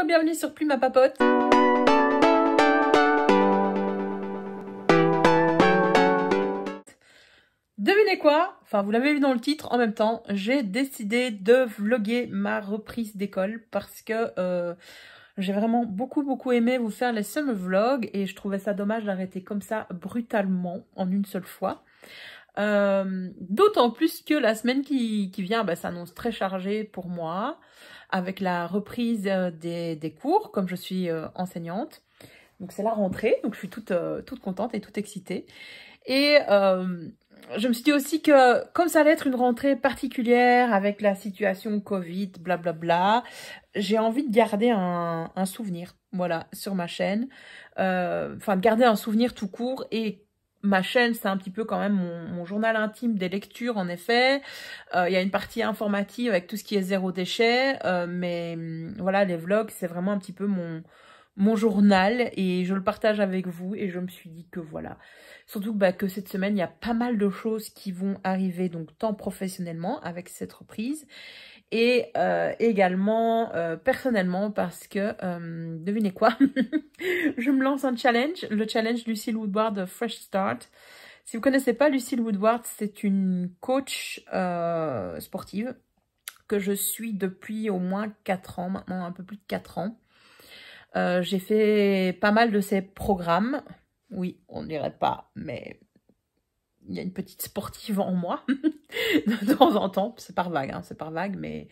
Bonjour et bienvenue sur Plume à Papote. Devinez quoi? Enfin, vous l'avez vu dans le titre, en même temps, j'ai décidé de vlogger ma reprise d'école parce que j'ai vraiment beaucoup aimé vous faire les summer vlogs et je trouvais ça dommage d'arrêter comme ça brutalement en une seule fois. D'autant plus que la semaine qui vient s'annonce très chargée pour moi avec la reprise des cours comme je suis enseignante. Donc c'est la rentrée, donc je suis toute contente et toute excitée. Et je me suis dit aussi que comme ça allait être une rentrée particulière avec la situation Covid, blablabla, j'ai envie de garder un souvenir, voilà, sur ma chaîne. Enfin, de garder un souvenir tout court. Et ma chaîne, c'est un petit peu quand même mon journal intime des lectures, en effet. Il y a une partie informative avec tout ce qui est zéro déchet. Mais voilà, les vlogs, c'est vraiment un petit peu mon journal et je le partage avec vous. Et je me suis dit que voilà. Surtout que cette semaine, il y a pas mal de choses qui vont arriver, donc tant professionnellement avec cette reprise et également personnellement parce que, devinez quoi, je me lance un challenge, le challenge Lucille Woodward Fresh Start. Si vous ne connaissez pas Lucille Woodward, c'est une coach sportive que je suis depuis au moins 4 ans, maintenant un peu plus de 4 ans. J'ai fait pas mal de ses programmes. Oui, on ne dirait pas, mais il y a une petite sportive en moi, de temps en temps. C'est par vague, hein, c'est par vague, mais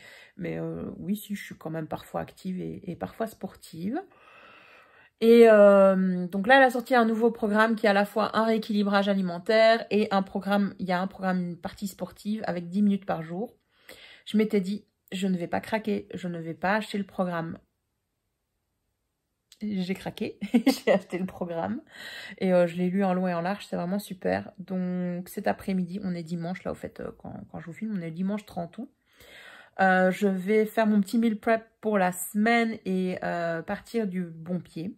oui, si, je suis quand même parfois active et parfois sportive. Et donc là, elle a sorti un nouveau programme qui est à la fois un rééquilibrage alimentaire et un programme, il y a un programme, une partie sportive avec 10 minutes par jour. Je m'étais dit, je ne vais pas craquer, je ne vais pas acheter le programme. J'ai craqué, j'ai acheté le programme et je l'ai lu en long et en large, c'est vraiment super. Donc cet après-midi, on est dimanche, là au fait, quand je vous filme, on est dimanche 30 août. Je vais faire mon petit meal prep pour la semaine et partir du bon pied.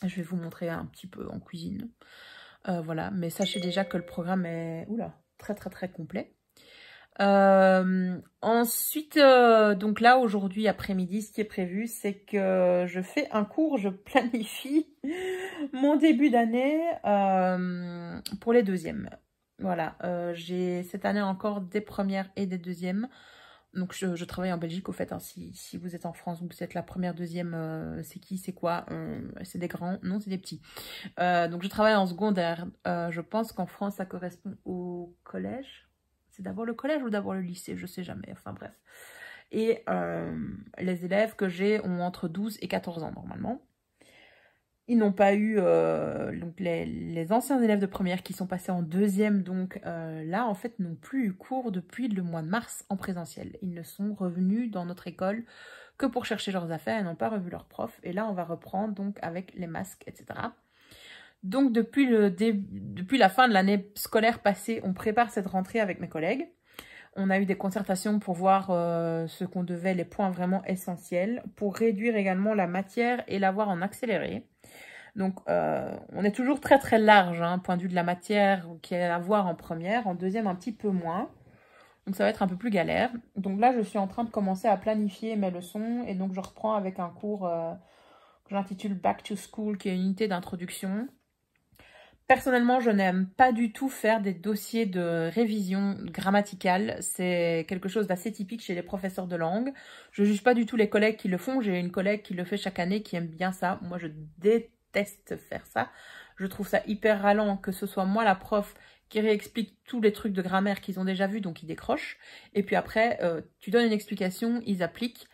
Je vais vous montrer un petit peu en cuisine. Voilà, mais sachez déjà que le programme est très complet. Ensuite, donc là aujourd'hui après-midi, ce qui est prévu, c'est que je fais un cours, je planifie mon début d'année pour les deuxièmes. Voilà, j'ai cette année encore des premières et des deuxièmes. Donc je travaille en Belgique au fait, hein, si vous êtes en France, vous êtes la première, deuxième, c'est qui, c'est quoi, c'est des grands, non c'est des petits. Donc je travaille en secondaire, je pense qu'en France ça correspond au collège. C'est d'abord le collège ou d'abord le lycée, je sais jamais, enfin bref. Et les élèves que j'ai ont entre 12 et 14 ans normalement. Ils n'ont pas eu, donc les anciens élèves de première qui sont passés en deuxième, donc là en fait n'ont plus eu cours depuis le mois de mars en présentiel. Ils ne sont revenus dans notre école que pour chercher leurs affaires et n'ont pas revu leurs profs. Et là on va reprendre donc avec les masques, etc. Donc depuis la fin de l'année scolaire passée, on prépare cette rentrée avec mes collègues. On a eu des concertations pour voir ce qu'on devait, les points vraiment essentiels, pour réduire également la matière et l'avoir en accéléré. Donc on est toujours très large, hein, point de vue de la matière qui est à voir en première, en deuxième un petit peu moins. Donc ça va être un peu plus galère. Donc là je suis en train de commencer à planifier mes leçons et donc je reprends avec un cours que j'intitule Back to School, qui est une unité d'introduction. Personnellement, je n'aime pas du tout faire des dossiers de révision grammaticale. C'est quelque chose d'assez typique chez les professeurs de langue. Je ne juge pas du tout les collègues qui le font. J'ai une collègue qui le fait chaque année, qui aime bien ça. Moi, je déteste faire ça. Je trouve ça hyper ralent que ce soit moi la prof qui réexplique tous les trucs de grammaire qu'ils ont déjà vus, donc ils décrochent. Et puis après, tu donnes une explication, ils appliquent.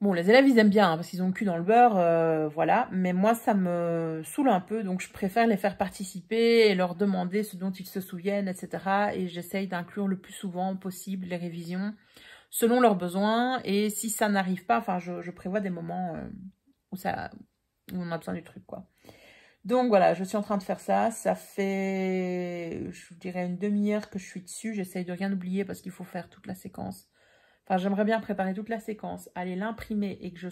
Bon, les élèves, ils aiment bien, hein, parce qu'ils ont le cul dans le beurre, voilà. Mais moi, ça me saoule un peu, donc je préfère les faire participer et leur demander ce dont ils se souviennent, etc. Et j'essaye d'inclure le plus souvent possible les révisions selon leurs besoins. Et si ça n'arrive pas, enfin, je prévois des moments où on a besoin du truc, quoi. Donc voilà, je suis en train de faire ça. Ça fait, je dirais, une demi-heure que je suis dessus. J'essaye de rien oublier parce qu'il faut faire toute la séquence. Enfin, j'aimerais bien préparer toute la séquence, aller l'imprimer et que que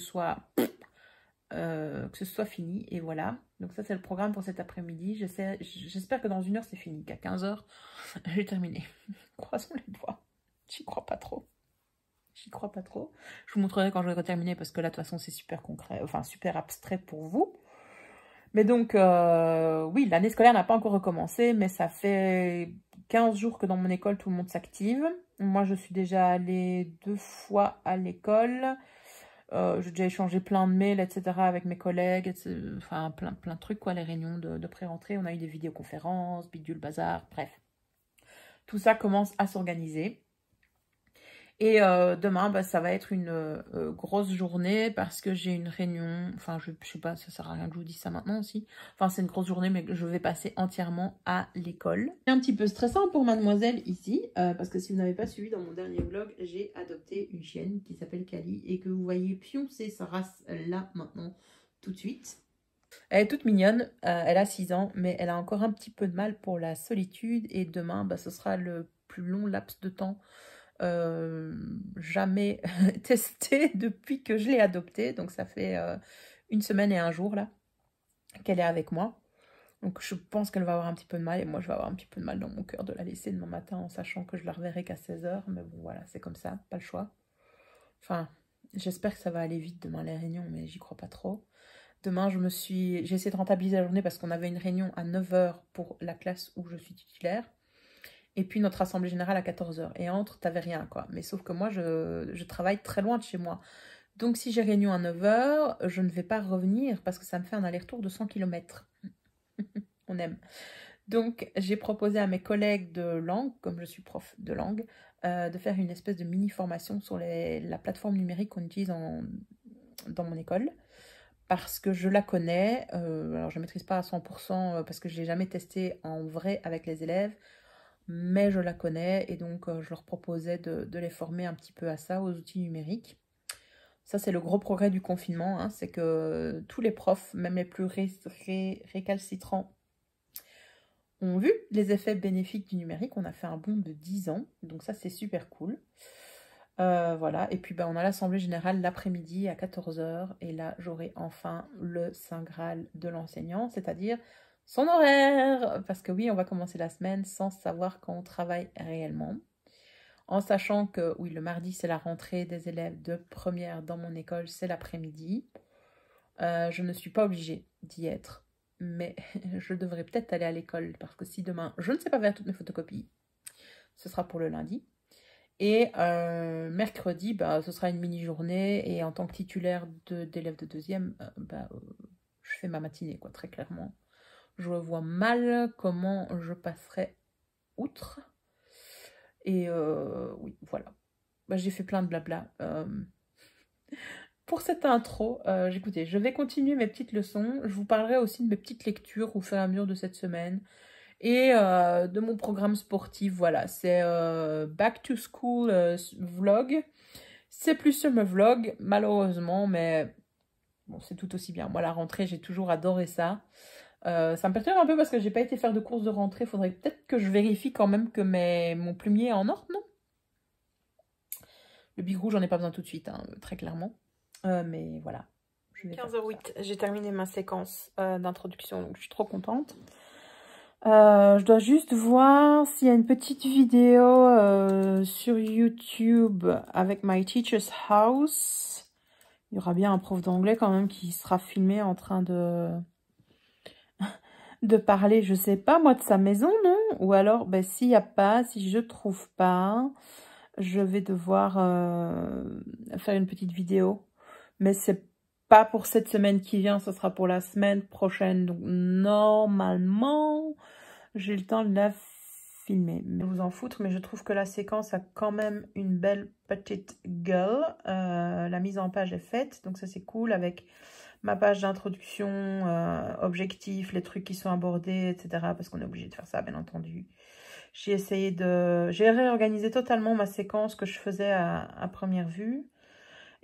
ce soit fini. Et voilà. Donc ça, c'est le programme pour cet après-midi. J'espère que dans 1 heure, c'est fini. Qu'à 15 h, j'ai terminé. Croisons les doigts. J'y crois pas trop. J'y crois pas trop. Je vous montrerai quand j'aurai terminé parce que là, de toute façon, c'est super concret, enfin super abstrait pour vous. Mais donc, oui, l'année scolaire n'a pas encore recommencé, mais ça fait 15 jours que dans mon école, tout le monde s'active. Moi, je suis déjà allée 2 fois à l'école. J'ai déjà échangé plein de mails, etc. avec mes collègues, etc. Enfin, plein de trucs, quoi, les réunions de pré-rentrée. On a eu des vidéoconférences, bidule bazar, bref. Tout ça commence à s'organiser. Et demain, bah, ça va être une grosse journée parce que j'ai une réunion. Enfin, je sais pas, ça sert à rien que je vous dise ça maintenant aussi. Enfin, c'est une grosse journée, mais je vais passer entièrement à l'école. C'est un petit peu stressant pour mademoiselle ici, parce que si vous n'avez pas suivi dans mon dernier vlog, j'ai adopté une chienne qui s'appelle Kali et que vous voyez pioncer sa race là maintenant, tout de suite. Elle est toute mignonne, elle a 6 ans, mais elle a encore un petit peu de mal pour la solitude et demain, bah, ce sera le plus long laps de temps jamais testé depuis que je l'ai adoptée. Donc ça fait 1 semaine et 1 jour là qu'elle est avec moi. Donc je pense qu'elle va avoir un petit peu de mal et moi je vais avoir un petit peu de mal dans mon cœur de la laisser demain matin en sachant que je la reverrai qu'à 16 h. Mais bon voilà, c'est comme ça, pas le choix. Enfin, j'espère que ça va aller vite demain les réunions, mais j'y crois pas trop. Demain, j'ai essayé de rentabiliser la journée parce qu'on avait une réunion à 9 h pour la classe où je suis titulaire. Et puis notre assemblée générale à 14 h. Et entre, t'avais rien, quoi. Mais sauf que moi, je travaille très loin de chez moi. Donc si j'ai réunion à 9 h, je ne vais pas revenir parce que ça me fait un aller-retour de 100 km. On aime. Donc j'ai proposé à mes collègues de langue, comme je suis prof de langue, de faire une espèce de mini-formation sur la plateforme numérique qu'on utilise dans mon école. Parce que je la connais. Alors je ne maîtrise pas à 100% parce que je ne l'ai jamais testée en vrai avec les élèves. Mais je la connais et donc je leur proposais de les former un petit peu à ça, aux outils numériques. Ça, c'est le gros progrès du confinement, hein, c'est que tous les profs, même les plus récalcitrants, ont vu les effets bénéfiques du numérique. On a fait un bond de 10 ans, donc ça, c'est super cool. Voilà, et puis bah, on a l'assemblée générale l'après-midi à 14 h, et là, j'aurai enfin le Saint Graal de l'enseignant, c'est-à-dire son horaire, parce que oui, on va commencer la semaine sans savoir quand on travaille réellement, en sachant que, oui, le mardi, c'est la rentrée des élèves de première dans mon école, c'est l'après-midi. Je ne suis pas obligée d'y être, mais je devrais peut-être aller à l'école, parce que si demain, je ne sais pas faire toutes mes photocopies, ce sera pour le lundi. Et mercredi, bah, ce sera une mini-journée, et en tant que titulaire d'élèves de deuxième, je fais ma matinée, quoi, très clairement. Je vois mal comment je passerai outre. Et oui, voilà. Bah, j'ai fait plein de blabla. Pour cette intro, écoutez, je vais continuer mes petites leçons. Je vous parlerai aussi de mes petites lectures au fur et à mesure de cette semaine. Et de mon programme sportif, voilà. C'est Back to School vlog. C'est plus sur mes vlogs, malheureusement, mais bon, c'est tout aussi bien. Moi, la rentrée, j'ai toujours adoré ça. Ça me perturbe un peu parce que j'ai pas été faire de courses de rentrée. Il faudrait peut-être que je vérifie quand même que mon plumier est en ordre, non? Le Big Rouge, j'en ai pas besoin tout de suite, hein, très clairement. Mais voilà. 15h08, j'ai terminé ma séquence d'introduction, donc je suis trop contente. Je dois juste voir s'il y a une petite vidéo sur YouTube avec My Teacher's House. Il y aura bien un prof d'anglais quand même qui sera filmé en train de parler, je sais pas moi, de sa maison, non? Ou alors, ben, s'il n'y a pas, si je trouve pas, je vais devoir faire une petite vidéo. Mais c'est pas pour cette semaine qui vient, ce sera pour la semaine prochaine. Donc normalement, j'ai le temps de la filmer. Je vais vous en foutre, mais je trouve que la séquence a quand même une belle petite gueule. La mise en page est faite, donc ça c'est cool, avec ma page d'introduction, objectifs, les trucs qui sont abordés, etc. Parce qu'on est obligé de faire ça, bien entendu. J'ai réorganisé totalement ma séquence que je faisais à première vue.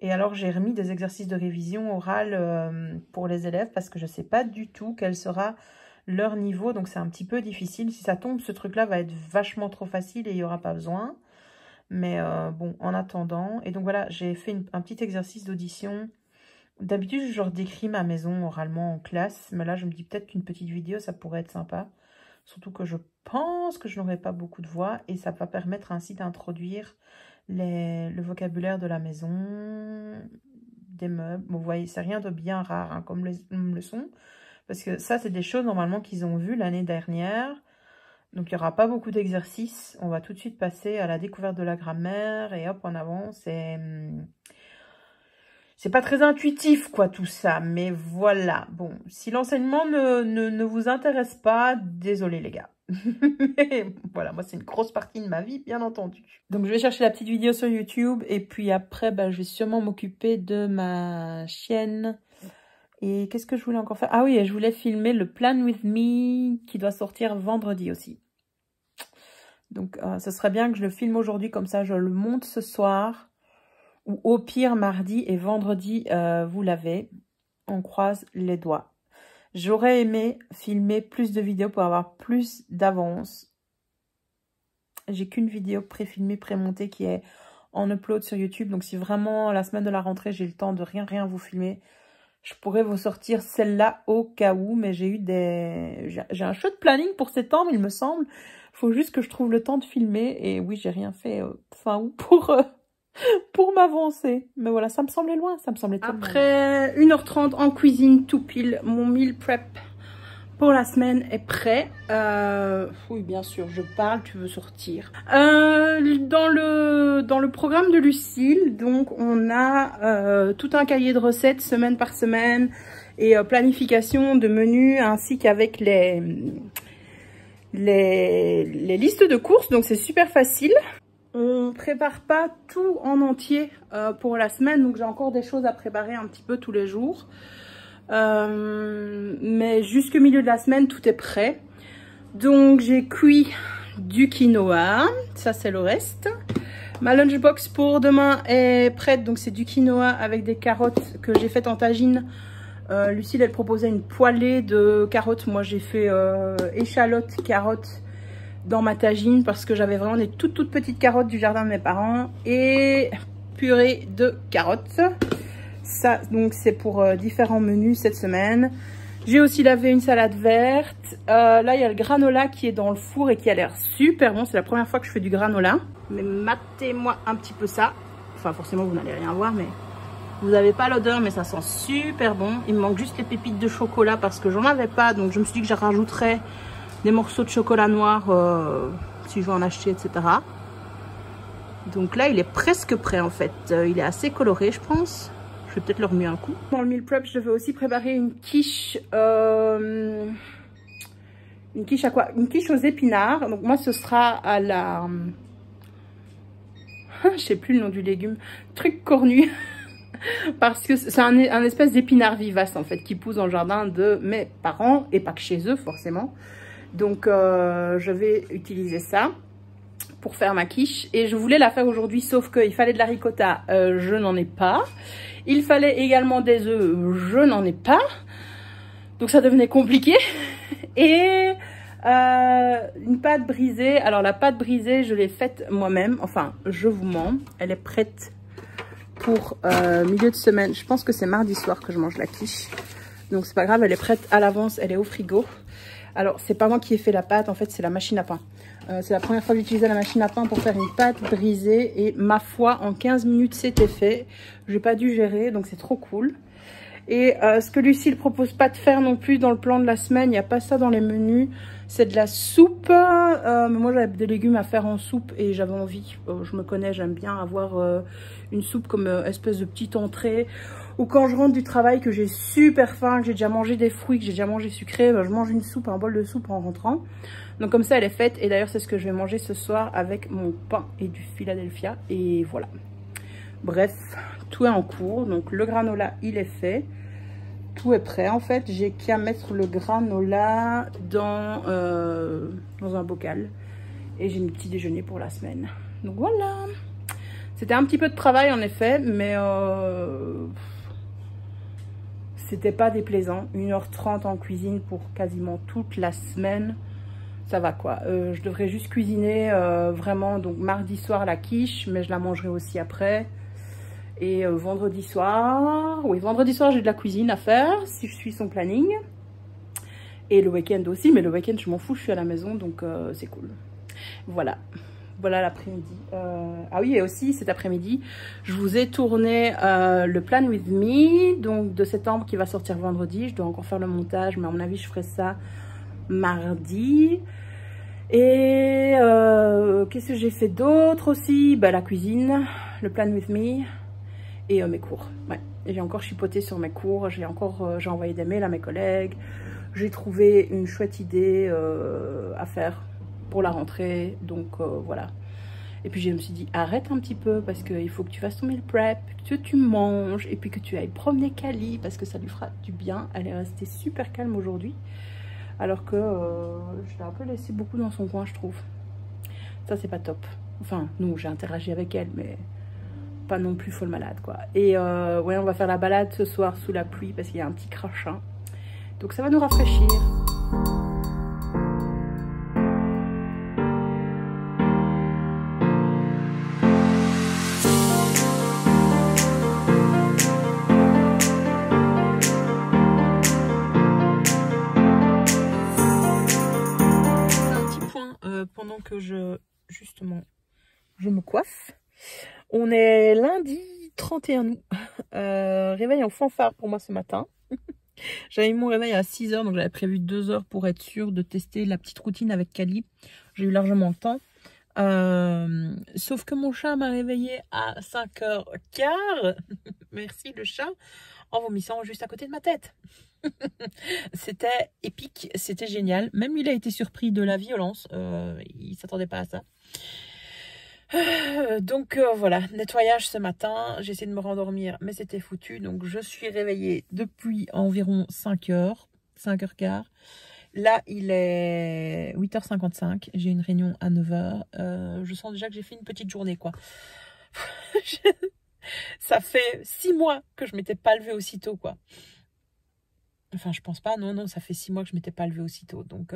Et alors, j'ai remis des exercices de révision orale pour les élèves parce que je ne sais pas du tout quel sera leur niveau. Donc, c'est un petit peu difficile. Si ça tombe, ce truc-là va être vachement trop facile et il n'y aura pas besoin. Mais bon, en attendant. Et donc, voilà, j'ai fait un petit exercice d'audition. D'habitude, je leur décris ma maison oralement en classe. Mais là, je me dis peut-être qu'une petite vidéo, ça pourrait être sympa. Surtout que je pense que je n'aurai pas beaucoup de voix. Et ça va permettre ainsi d'introduire le vocabulaire de la maison, des meubles. Bon, vous voyez, c'est rien de bien rare hein, comme le son. Parce que ça, c'est des choses normalement qu'ils ont vues l'année dernière. Donc, il n'y aura pas beaucoup d'exercices. On va tout de suite passer à la découverte de la grammaire. Et hop, en avant, c'est pas très intuitif, quoi, tout ça. Mais voilà. Bon, si l'enseignement ne vous intéresse pas, désolé, les gars. Mais voilà, moi, c'est une grosse partie de ma vie, bien entendu. Donc, je vais chercher la petite vidéo sur YouTube. Et puis après, bah, je vais sûrement m'occuper de ma chienne. Et qu'est-ce que je voulais encore faire? Ah oui, je voulais filmer le Plan With Me qui doit sortir vendredi aussi. Donc, ce serait bien que je le filme aujourd'hui, comme ça je le monte ce soir. Ou au pire, mardi et vendredi, vous l'avez. On croise les doigts. J'aurais aimé filmer plus de vidéos pour avoir plus d'avance. J'ai qu'une vidéo pré-filmée, pré-montée qui est en upload sur YouTube. Donc, si vraiment la semaine de la rentrée, j'ai le temps de rien vous filmer, je pourrais vous sortir celle-là au cas où, mais j'ai un chouette planning pour septembre, il me semble. Il faut juste que je trouve le temps de filmer. Et oui, j'ai rien fait fin août pour m'avancer. Mais voilà, ça me semblait loin, ça me semblait tellement loin. Après 1h30 en cuisine, tout pile, mon meal prep pour la semaine est prêt. Oui, bien sûr, je parle, tu veux sortir. Dans le programme de Lucille, donc on a tout un cahier de recettes semaine par semaine et planification de menus ainsi qu'avec les listes de courses. Donc c'est super facile. On prépare pas tout en entier pour la semaine, donc j'ai encore des choses à préparer un petit peu tous les jours. Mais jusqu'au milieu de la semaine, tout est prêt. Donc, j'ai cuit du quinoa. Ça, c'est le reste. Ma lunchbox pour demain est prête. Donc, c'est du quinoa avec des carottes que j'ai faites en tagine. Lucille, elle proposait une poêlée de carottes. Moi, j'ai fait échalotes, carottes dans ma tagine parce que j'avais vraiment des toutes petites carottes du jardin de mes parents. Et purée de carottes. Ça, donc, c'est pour différents menus cette semaine. J'ai aussi lavé une salade verte. Là, il y a le granola qui est dans le four et qui a l'air super bon. C'est la première fois que je fais du granola. Mais matez-moi un petit peu ça. Enfin, forcément, vous n'allez rien voir, mais vous n'avez pas l'odeur, mais ça sent super bon. Il me manque juste les pépites de chocolat parce que j'en avais pas. Donc, je me suis dit que je rajouterais des morceaux de chocolat noir si je veux en acheter, etc. Donc là, il est presque prêt, en fait. Il est assez coloré, je pense. Je vais peut-être leur remuer un coup. Dans le meal prep, je devais aussi préparer une quiche. Une quiche à quoi? Une quiche aux épinards. Donc moi, ce sera à la... je sais plus le nom du légume. Truc cornu. Parce que c'est un espèce d'épinard vivace, en fait, qui pousse dans le jardin de mes parents. Et pas que chez eux, forcément. Donc, je vais utiliser ça pour faire ma quiche. Et je voulais la faire aujourd'hui, sauf qu'il fallait de la ricotta. Je n'en ai pas. Il fallait également des œufs, je n'en ai pas. Donc ça devenait compliqué. Et une pâte brisée. Alors la pâte brisée, je l'ai faite moi-même. Enfin, je vous mens. Elle est prête pour milieu de semaine. Je pense que c'est mardi soir que je mange la quiche. Donc c'est pas grave, elle est prête à l'avance. Elle est au frigo. Alors c'est pas moi qui ai fait la pâte, en fait c'est la machine à pain. C'est la première fois que j'utilisais la machine à pain pour faire une pâte brisée. Et ma foi, en 15 minutes, c'était fait. J'ai pas dû gérer, donc c'est trop cool. Et ce que Lucille propose pas de faire non plus dans le plan de la semaine, il n'y a pas ça dans les menus. C'est de la soupe. Mais moi, j'avais des légumes à faire en soupe et j'avais envie. Je me connais, j'aime bien avoir une soupe comme espèce de petite entrée. Ou quand je rentre du travail, que j'ai super faim, que j'ai déjà mangé des fruits, que j'ai déjà mangé sucré, ben, je mange une soupe, un bol de soupe en rentrant. Donc comme ça, elle est faite. Et d'ailleurs, c'est ce que je vais manger ce soir avec mon pain et du Philadelphia. Et voilà. Bref, tout est en cours. Donc le granola, il est fait. Tout est prêt. En fait, j'ai qu'à mettre le granola dans un bocal. Et j'ai une petit déjeuner pour la semaine. Donc voilà. C'était un petit peu de travail en effet, mais c'était pas déplaisant. 1h30 en cuisine pour quasiment toute la semaine. Ça va quoi. Je devrais juste cuisiner vraiment. Donc mardi soir la quiche, mais je la mangerai aussi après. Et vendredi soir, oui, vendredi soir, j'ai de la cuisine à faire, si je suis son planning. Et le week-end aussi, mais le week-end, je m'en fous, je suis à la maison, donc c'est cool. Voilà. voilà l'après-midi. Ah oui, et aussi cet après-midi, je vous ai tourné le Plan With Me, donc de septembre qui va sortir vendredi. Je dois encore faire le montage, mais à mon avis, je ferai ça mardi. Et qu'est-ce que j'ai fait d'autre aussi? Bah, la cuisine, le Plan With Me et mes cours. Ouais. Et j'ai encore chipoté sur mes cours, j'ai envoyé des mails à mes collègues. J'ai trouvé une chouette idée à faire pour la rentrée, donc voilà. Et puis je me suis dit, arrête un petit peu parce qu'il faut que tu fasses ton meal prep, que tu manges et puis que tu ailles promener Kali parce que ça lui fera du bien. Elle est restée super calme aujourd'hui, alors que je l'ai un peu laissé beaucoup dans son coin, je trouve. Ça, c'est pas top. Enfin, non, j'ai interagi avec elle, mais pas non plus folle malade, quoi. Et ouais, on va faire la balade ce soir sous la pluie parce qu'il y a un petit crachin. Donc ça va nous rafraîchir. Pendant que justement je me coiffe. On est lundi 31 août. Réveil en fanfare pour moi ce matin. J'avais mis mon réveil à 6 h, donc j'avais prévu 2 heures pour être sûre de tester la petite routine avec Kali. J'ai eu largement le temps. Sauf que mon chat m'a réveillée à 5h15. Merci le chat, en vomissant juste à côté de ma tête. C'était épique, c'était génial. Même il a été surpris de la violence. Il s'attendait pas à ça. Donc voilà, nettoyage ce matin. J'ai essayé de me rendormir, mais c'était foutu. Donc je suis réveillée depuis environ 5h, 5h15. Là, il est 8h55. J'ai une réunion à 9h. Je sens déjà que j'ai fait une petite journée, quoi. Ça fait 6 mois que je m'étais pas levée aussitôt, quoi. Enfin, je pense pas. Non, ça fait 6 mois que je m'étais pas levée aussitôt. Donc,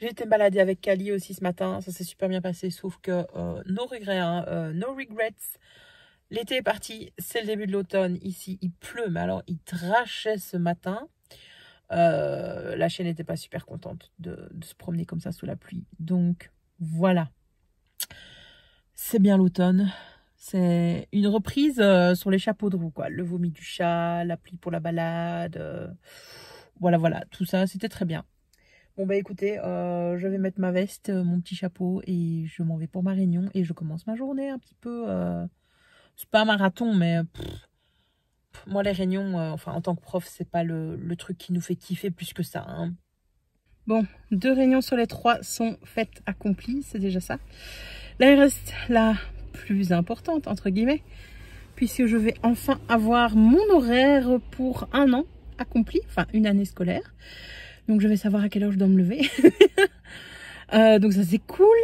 j'ai été baladée avec Kali aussi ce matin. Ça s'est super bien passé. Sauf que, no regrets, hein, no regrets. L'été est parti. C'est le début de l'automne. Ici, il pleut. Mais alors, il trachait ce matin. La chienne n'était pas super contente de se promener comme ça sous la pluie. Donc, voilà. C'est bien l'automne. C'est une reprise sur les chapeaux de roue, quoi. Le vomi du chat, l'appli pour la balade. Voilà, tout ça, c'était très bien. Bon, bah écoutez, je vais mettre ma veste, mon petit chapeau et je m'en vais pour ma réunion. Et je commence ma journée un petit peu... c'est pas un marathon, mais... moi, les réunions, enfin, en tant que prof, c'est pas le truc qui nous fait kiffer plus que ça, hein. Bon, 2 réunions sur les 3 sont faites, accomplies, c'est déjà ça. Là, il reste la plus importante, entre guillemets, puisque je vais enfin avoir mon horaire pour 1 an accompli, enfin une année scolaire. Donc, je vais savoir à quelle heure je dois me lever. Donc, ça, c'est cool.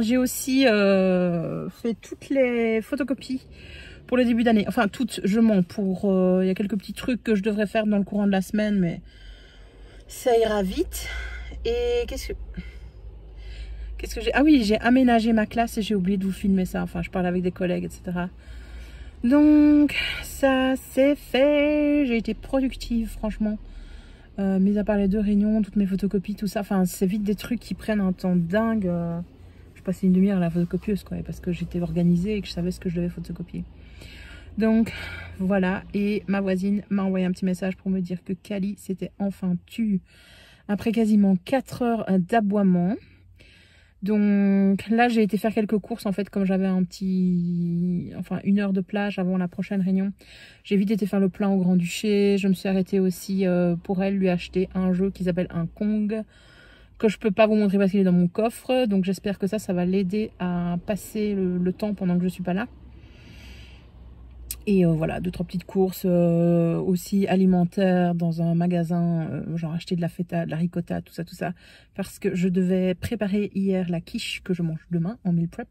J'ai aussi fait toutes les photocopies pour le début d'année. Enfin, toutes, je mens. Il y a quelques petits trucs que je devrais faire dans le courant de la semaine, mais ça ira vite. Et qu'est-ce que j'ai... Ah oui, j'ai aménagé ma classe et j'ai oublié de vous filmer ça. Enfin, je parle avec des collègues, etc. Donc, ça, c'est fait. J'ai été productive, franchement. Mis à part les 2 réunions, toutes mes photocopies, tout ça. Enfin, c'est vite des trucs qui prennent un temps dingue. Je passais une demi-heure à la photocopieuse, quoi. Parce que j'étais organisée et que je savais ce que je devais photocopier. Donc, voilà. Et ma voisine m'a envoyé un petit message pour me dire que Kali s'était enfin tue après quasiment 4 heures d'aboiement. Donc là, j'ai été faire quelques courses, en fait, comme j'avais enfin 1 heure de plage avant la prochaine réunion. J'ai vite été faire le plein au Grand-Duché. Je me suis arrêtée aussi pour elle, lui acheter un jeu qui s'appelle un Kong, que je peux pas vous montrer parce qu'il est dans mon coffre. Donc j'espère que ça va l'aider à passer le temps pendant que je suis pas là. Et voilà, 2-3 petites courses aussi alimentaires dans un magasin, genre acheter de la feta, de la ricotta, tout ça. Parce que je devais préparer hier la quiche que je mange demain en meal prep.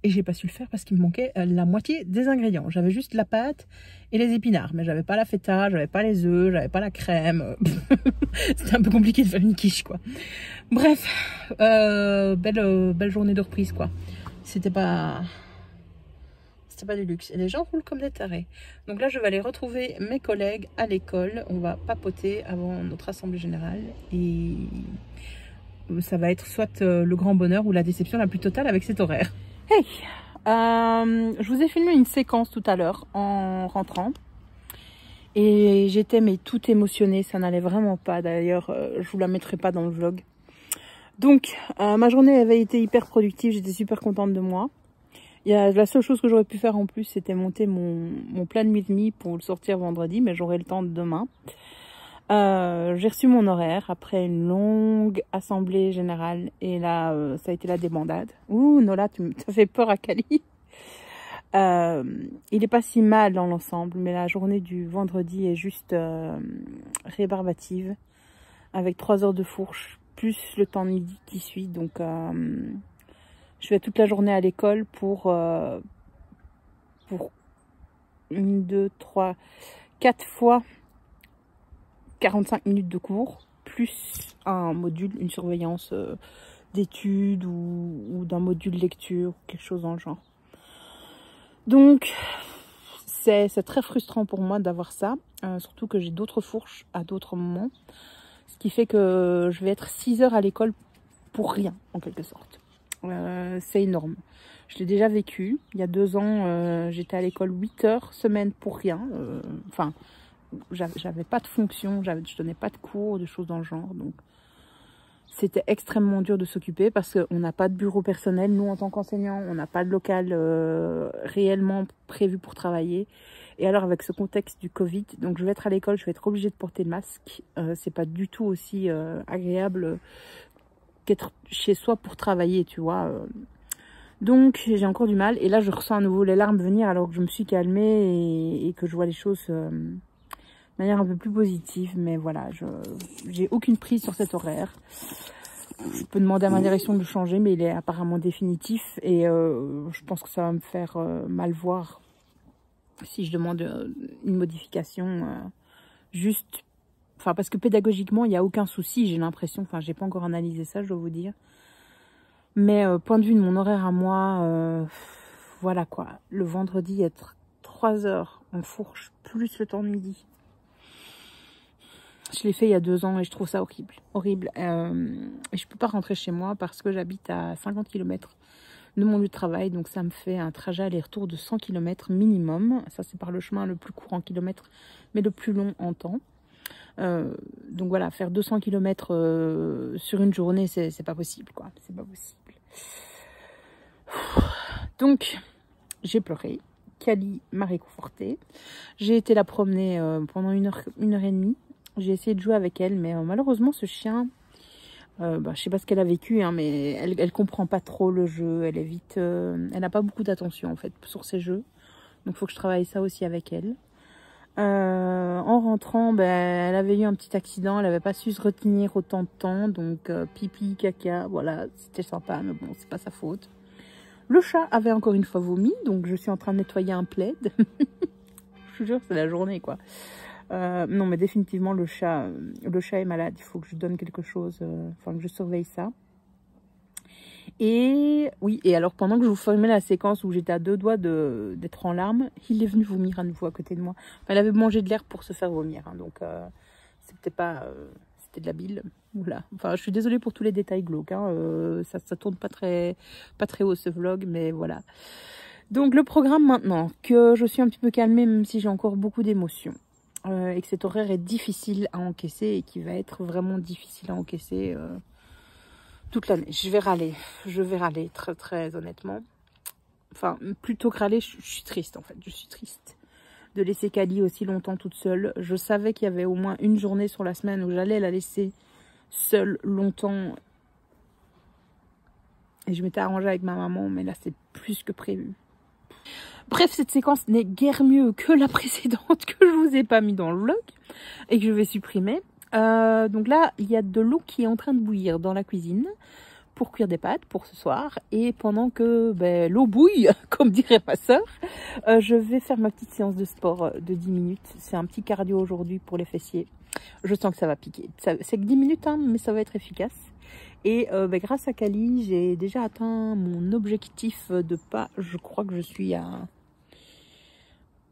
Et j'ai pas su le faire parce qu'il me manquait la moitié des ingrédients. J'avais juste la pâte et les épinards. Mais j'avais pas la feta, j'avais pas les œufs, j'avais pas la crème. C'était un peu compliqué de faire une quiche, quoi. Bref, belle journée de reprise, quoi. C'était pas du luxe. Et les gens roulent comme des tarés. Donc là, je vais aller retrouver mes collègues à l'école. On va papoter avant notre assemblée générale. Et ça va être soit le grand bonheur ou la déception la plus totale avec cet horaire. Hey, je vous ai filmé une séquence tout à l'heure en rentrant. Et j'étais mais tout émotionnée, ça n'allait vraiment pas. D'ailleurs, je vous la mettrai pas dans le vlog. Donc, ma journée avait été hyper productive, j'étais super contente de moi. La seule chose que j'aurais pu faire en plus, c'était monter mon plat de mie pour le sortir vendredi, mais j'aurai le temps de demain. J'ai reçu mon horaire après une longue assemblée générale et là, ça a été la débandade. Ouh, Nola, ça fait peur à Cali. Il est pas si mal dans l'ensemble, mais la journée du vendredi est juste rébarbative, avec 3 heures de fourche, plus le temps de midi qui suit. Donc, je vais toute la journée à l'école pour 1, 2, 3, 4 fois 45 minutes de cours, plus un module, une surveillance d'études ou d'un module lecture, quelque chose dans le genre. Donc, c'est très frustrant pour moi d'avoir ça, surtout que j'ai d'autres fourches à d'autres moments, ce qui fait que je vais être 6 heures à l'école pour rien, en quelque sorte. C'est énorme. Je l'ai déjà vécu. Il y a 2 ans, j'étais à l'école 8 heures semaine pour rien. Enfin, j'avais pas de fonction, je donnais pas de cours, de choses dans le genre, donc c'était extrêmement dur de s'occuper parce qu'on n'a pas de bureau personnel. Nous, en tant qu'enseignants, on n'a pas de local réellement prévu pour travailler. Et alors, avec ce contexte du Covid, donc je vais être à l'école, je vais être obligée de porter le masque. C'est pas du tout aussi agréable qu'être chez soi pour travailler, tu vois. Donc, j'ai encore du mal. Et là, je ressens à nouveau les larmes venir alors que je me suis calmée et que je vois les choses de manière un peu plus positive. Mais voilà, j'ai aucune prise sur cet horaire. Je peux demander à ma direction de le changer, mais il est apparemment définitif. Et je pense que ça va me faire mal voir si je demande une modification juste. Enfin, parce que pédagogiquement, il n'y a aucun souci, j'ai l'impression. Enfin, j'ai pas encore analysé ça, je dois vous dire. Mais point de vue de mon horaire à moi, voilà quoi. Le vendredi, être 3 heures en fourche, plus le temps de midi. Je l'ai fait il y a 2 ans et je trouve ça horrible. Horrible. Et je peux pas rentrer chez moi parce que j'habite à 50 km de mon lieu de travail. Donc ça me fait un trajet aller-retour de 100 km minimum. Ça, c'est par le chemin le plus court en kilomètres, mais le plus long en temps. Donc voilà, faire 200 km sur une journée, c'est pas possible, quoi. C'est pas possible. Donc, j'ai pleuré. Cali m'a réconfortée. J'ai été la promener pendant une heure et demie. J'ai essayé de jouer avec elle, mais malheureusement, ce chien, je sais pas ce qu'elle a vécu, hein, mais elle comprend pas trop le jeu. Elle est vite, elle n'a pas beaucoup d'attention en fait sur ses jeux. Donc, il faut que je travaille ça aussi avec elle. En rentrant, elle avait eu un petit accident, elle n'avait pas su se retenir autant de temps, donc pipi, caca, voilà, c'était sympa, mais bon, c'est pas sa faute. Le chat avait encore une fois vomi, donc je suis en train de nettoyer un plaid. Je vous jure, c'est la journée, quoi. Non, mais définitivement, le chat est malade, il faut que je donne quelque chose, enfin que je surveille ça. Et oui, et alors pendant que je vous filmais la séquence où j'étais à 2 doigts d'être en larmes, il est venu vomir à nouveau à côté de moi. Enfin, il avait mangé de l'air pour se faire vomir, hein, donc c'était pas, c'était de la bile. Voilà. Enfin, je suis désolée pour tous les détails glauques, hein, ça tourne pas très haut ce vlog, mais voilà. Donc le programme maintenant, que je suis un petit peu calmée, même si j'ai encore beaucoup d'émotions, et que cet horaire est difficile à encaisser et qui va être vraiment difficile à encaisser. Toute l'année, je vais râler très très honnêtement. Enfin, plutôt que râler, je suis triste en fait, je suis triste de laisser Cali aussi longtemps toute seule. Je savais qu'il y avait au moins une journée sur la semaine où j'allais la laisser seule longtemps. Et je m'étais arrangée avec ma maman, mais là c'est plus que prévu. Bref, cette séquence n'est guère mieux que la précédente que je vous ai pas mis dans le vlog et que je vais supprimer. Donc là, il y a de l'eau qui est en train de bouillir dans la cuisine pour cuire des pâtes pour ce soir. Et pendant que l'eau bouille, comme dirait ma soeur, je vais faire ma petite séance de sport de 10 minutes. C'est un petit cardio aujourd'hui pour les fessiers. Je sens que ça va piquer. C'est que 10 minutes, hein, mais ça va être efficace. Et grâce à Cali, j'ai déjà atteint mon objectif de pas. Je crois que je suis à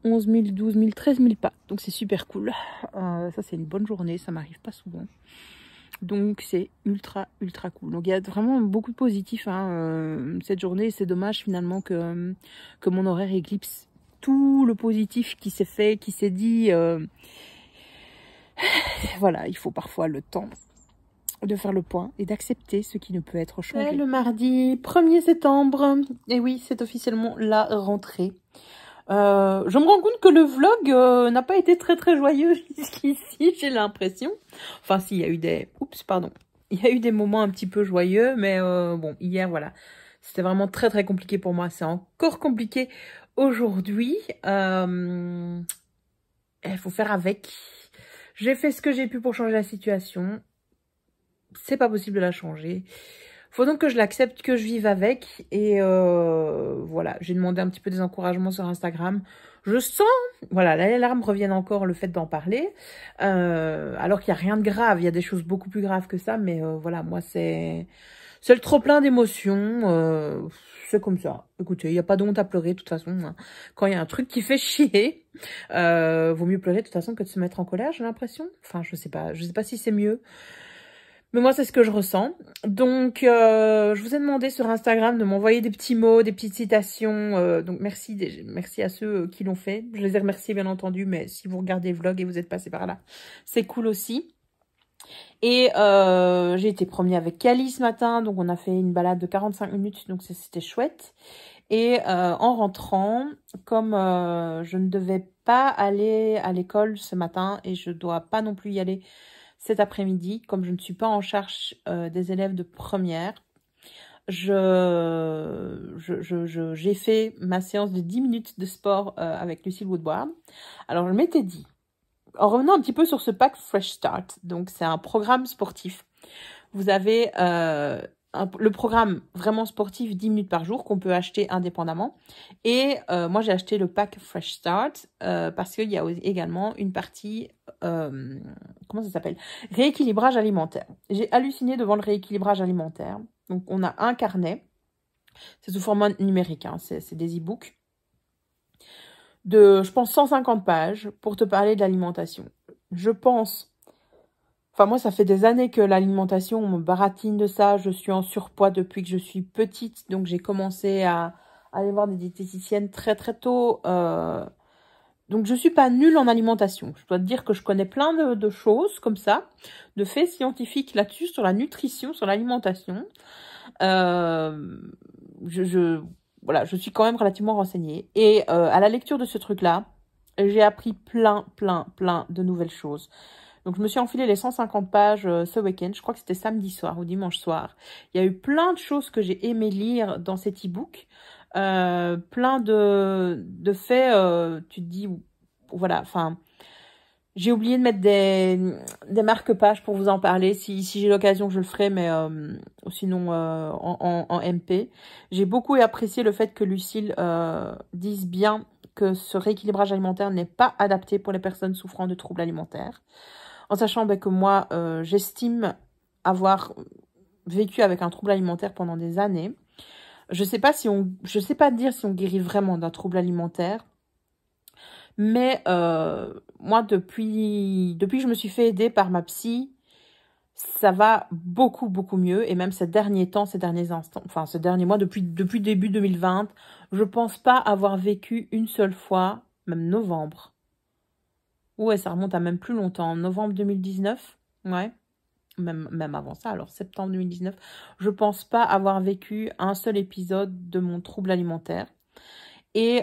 11 000, 12 000, 13 000 pas. Donc c'est super cool. Ça c'est une bonne journée, ça m'arrive pas souvent. Donc c'est ultra cool. Donc il y a vraiment beaucoup de positifs cette journée. C'est dommage finalement que mon horaire éclipse tout le positif qui s'est fait, qui s'est dit. Voilà, il faut parfois le temps de faire le point et d'accepter ce qui ne peut être changé. Le mardi 1er septembre, et oui, c'est officiellement la rentrée. Je me rends compte que le vlog n'a pas été très joyeux jusqu'ici, j'ai l'impression. Enfin, si, il y a eu des... Oups, pardon. Il y a eu des moments un petit peu joyeux, mais bon, hier, voilà. C'était vraiment très compliqué pour moi. C'est encore compliqué aujourd'hui. Il faut faire avec. J'ai fait ce que j'ai pu pour changer la situation. C'est pas possible de la changer. Faut donc que je l'accepte, que je vive avec. Et voilà, j'ai demandé un petit peu des encouragements sur Instagram. Je sens, voilà, les larmes reviennent encore, le fait d'en parler. Alors qu'il n'y a rien de grave, il y a des choses beaucoup plus graves que ça. Mais voilà, moi, c'est le trop-plein d'émotions. C'est comme ça. Écoutez, il n'y a pas de honte à pleurer, de toute façon. Hein. Quand il y a un truc qui fait chier, vaut mieux pleurer de toute façon que de se mettre en colère, j'ai l'impression. Enfin, je sais pas si c'est mieux. Mais moi, c'est ce que je ressens. Donc, je vous ai demandé sur Instagram de m'envoyer des petits mots, des petites citations. Donc, merci à ceux qui l'ont fait. Je les ai remerciés, bien entendu. Mais si vous regardez le vlog et vous êtes passé par là, c'est cool aussi. Et j'ai été promenée avec Kali ce matin. Donc, on a fait une balade de 45 minutes. Donc, c'était chouette. Et en rentrant, comme je ne devais pas aller à l'école ce matin et je dois pas non plus y aller cet après-midi, comme je ne suis pas en charge des élèves de première, j'ai fait ma séance de 10 minutes de sport avec Lucille Woodward. Alors, je m'étais dit, en revenant un petit peu sur ce pack Fresh Start, donc c'est un programme sportif. Vous avez le programme vraiment sportif 10 minutes par jour qu'on peut acheter indépendamment. Et moi, j'ai acheté le pack Fresh Start parce qu'il y a également une partie, comment ça s'appelle? Rééquilibrage alimentaire. J'ai halluciné devant le rééquilibrage alimentaire. Donc, on a un carnet. C'est sous format numérique, hein, c'est des e-books. De, je pense, 150 pages pour te parler de l'alimentation. Je pense... Enfin, moi, ça fait des années que l'alimentation, on me baratine de ça. Je suis en surpoids depuis que je suis petite. Donc, j'ai commencé à aller voir des diététiciennes très tôt. Donc, je suis pas nulle en alimentation. Je dois te dire que je connais plein de choses comme ça, de faits scientifiques là-dessus, sur la nutrition, sur l'alimentation. Voilà, je suis quand même relativement renseignée. Et à la lecture de ce truc-là, j'ai appris plein de nouvelles choses. Donc, je me suis enfilé les 150 pages ce week-end. Je crois que c'était samedi soir ou dimanche soir. Il y a eu plein de choses que j'ai aimé lire dans cet e-book. Plein de faits, tu te dis, voilà, enfin, j'ai oublié de mettre des marque-pages pour vous en parler. Si j'ai l'occasion, je le ferai, mais sinon en MP. J'ai beaucoup apprécié le fait que Lucille dise bien que ce rééquilibrage alimentaire n'est pas adapté pour les personnes souffrant de troubles alimentaires. En sachant que moi, j'estime avoir vécu avec un trouble alimentaire pendant des années. Je sais pas dire si on guérit vraiment d'un trouble alimentaire. Mais moi, depuis que je me suis fait aider par ma psy, ça va beaucoup mieux. Et même ces derniers temps, ces derniers instants, enfin ces derniers mois, depuis début 2020, je pense pas avoir vécu une seule fois, même novembre. Ouais, ça remonte à même plus longtemps. Novembre 2019, ouais. Même avant ça, alors septembre 2019. Je pense pas avoir vécu un seul épisode de mon trouble alimentaire. Et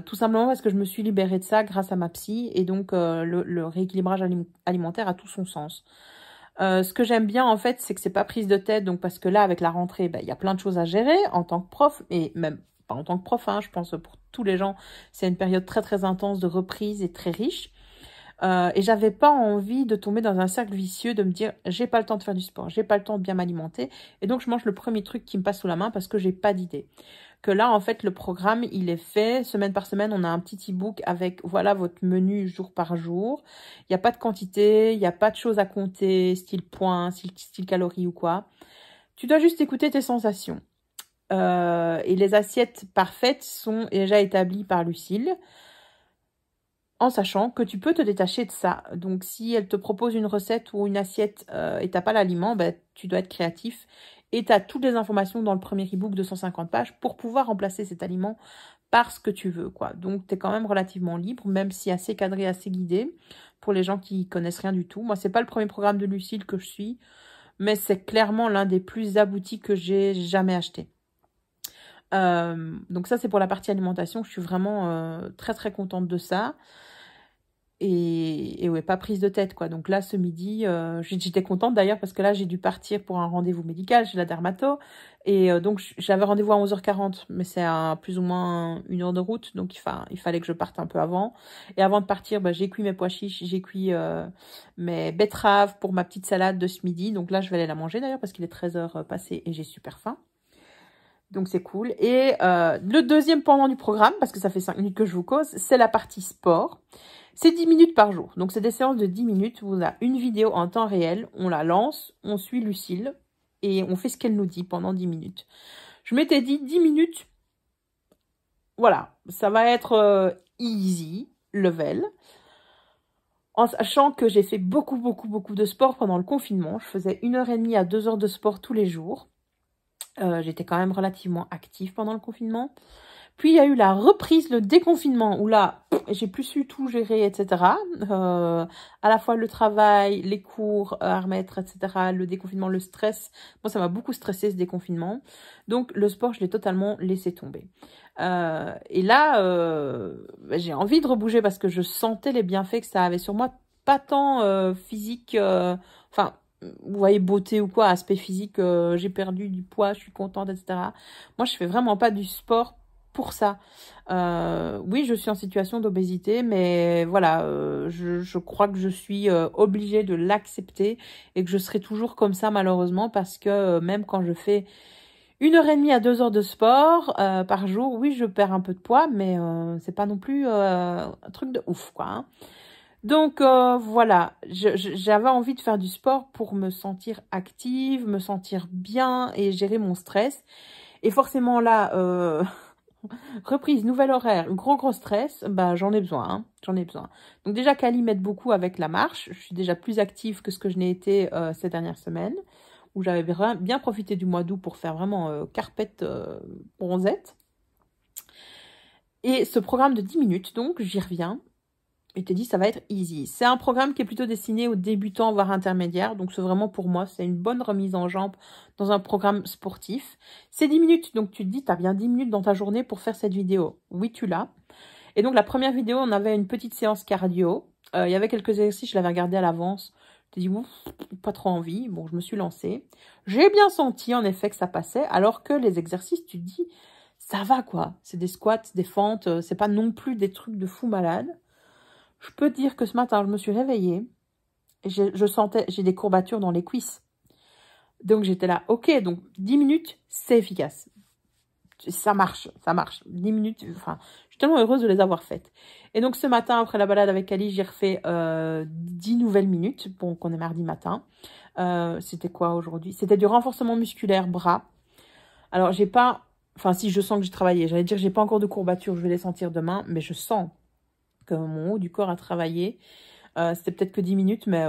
tout simplement parce que je me suis libérée de ça grâce à ma psy. Et donc, le rééquilibrage alimentaire a tout son sens. Ce que j'aime bien, en fait, c'est que c'est pas prise de tête. Donc, parce que là, avec la rentrée, il y a plein de choses à gérer en tant que prof. Et même pas en tant que prof, hein, je pense pour tous les gens, c'est une période très intense de reprise et très riche. Et j'avais pas envie de tomber dans un cercle vicieux de me dire j'ai pas le temps de faire du sport, j'ai pas le temps de bien m'alimenter et donc je mange le premier truc qui me passe sous la main parce que j'ai pas d'idée. Que là en fait le programme il est fait semaine par semaine, on a un petit e-book avec voilà votre menu jour par jour. Il y a pas de quantité, il y a pas de choses à compter, style points, style calories ou quoi. Tu dois juste écouter tes sensations. Et les assiettes parfaites sont déjà établies par Lucille. en sachant que tu peux te détacher de ça. Donc, si elle te propose une recette ou une assiette et t'as pas l'aliment, ben, tu dois être créatif. Et tu as toutes les informations dans le premier e-book de 150 pages pour pouvoir remplacer cet aliment par ce que tu veux, quoi. Donc, tu es quand même relativement libre, même si assez cadré, assez guidé, pour les gens qui connaissent rien du tout. Moi, c'est pas le premier programme de Lucille que je suis, mais c'est clairement l'un des plus aboutis que j'ai jamais acheté. Donc ça, c'est pour la partie alimentation. Je suis vraiment très, très contente de ça. Et ouais, pas prise de tête, quoi. Donc là, ce midi, j'étais contente d'ailleurs parce que là, j'ai dû partir pour un rendez-vous médical chez la dermato. Et donc, j'avais rendez-vous à 11h40, mais c'est à plus ou moins 1 heure de route. Donc, il fallait que je parte un peu avant. Et avant de partir, bah, j'ai cuit mes pois chiches, j'ai cuit mes betteraves pour ma petite salade de ce midi. Donc là, je vais aller la manger d'ailleurs parce qu'il est 13h passé et j'ai super faim. Donc, c'est cool. Et le deuxième pendant du programme, parce que ça fait 5 minutes que je vous cause, c'est la partie sport. C'est 10 minutes par jour. Donc, c'est des séances de 10 minutes. Vous avez une vidéo en temps réel. On la lance, on suit Lucille et on fait ce qu'elle nous dit pendant 10 minutes. Je m'étais dit 10 minutes. Voilà, ça va être easy, level. En sachant que j'ai fait beaucoup de sport pendant le confinement. Je faisais 1h30 à 2 heures de sport tous les jours. J'étais quand même relativement active pendant le confinement. Puis, il y a eu la reprise, le déconfinement, où là, j'ai plus su tout gérer, etc. À la fois le travail, les cours à remettre, etc. Le déconfinement, le stress. Moi, ça m'a beaucoup stressé, ce déconfinement. Donc, le sport, je l'ai totalement laissé tomber. Et là, j'ai envie de rebouger parce que je sentais les bienfaits que ça avait sur moi. Pas tant physique, enfin... vous voyez, beauté ou quoi, aspect physique, j'ai perdu du poids, je suis contente, etc. Moi, je fais vraiment pas du sport pour ça. Oui, je suis en situation d'obésité, mais voilà, je crois que je suis obligée de l'accepter et que je serai toujours comme ça, malheureusement, parce que même quand je fais 1h30 à 2 heures de sport par jour, oui, je perds un peu de poids, mais c'est pas non plus un truc de ouf, quoi, hein. Donc voilà, j'avais envie de faire du sport pour me sentir active, me sentir bien et gérer mon stress. Et forcément là, reprise, nouvel horaire, gros stress, bah j'en ai besoin, hein, j'en ai besoin. Donc déjà Cali m'aide beaucoup avec la marche, je suis déjà plus active que ce que je n'ai été ces dernières semaines, où j'avais bien profité du mois d'août pour faire vraiment carpette bronzette. Et ce programme de 10 minutes, donc j'y reviens. Il te dit ça va être easy. C'est un programme qui est plutôt destiné aux débutants, voire intermédiaires. Donc, c'est vraiment pour moi, c'est une bonne remise en jambe dans un programme sportif. C'est 10 minutes. Donc, tu te dis, tu as bien 10 minutes dans ta journée pour faire cette vidéo. Oui, tu l'as. Et donc, la première vidéo, on avait une petite séance cardio. Il y avait quelques exercices, je l'avais regardé à l'avance. Je te dis, ouf, pas trop envie. Bon, je me suis lancée. J'ai bien senti, en effet, que ça passait. Alors que les exercices, tu te dis, ça va, quoi. C'est des squats, des fentes. C'est pas non plus des trucs de fou malade. Je peux te dire que ce matin, je me suis réveillée et je sentais, j'ai des courbatures dans les cuisses. Donc, j'étais là, ok, donc 10 minutes, c'est efficace. Ça marche, ça marche. 10 minutes, enfin, je suis tellement heureuse de les avoir faites. Et donc, ce matin, après la balade avec Ali, j'ai refait 10 nouvelles minutes. Bon, qu'on est mardi matin. C'était quoi aujourd'hui? C'était du renforcement musculaire bras. Alors, j'ai pas... Enfin, si, je sens que j'ai travaillé. J'allais dire, j'ai pas encore de courbatures, je vais les sentir demain, mais je sens que mon haut du corps a travaillé. C'était peut-être que 10 minutes, mais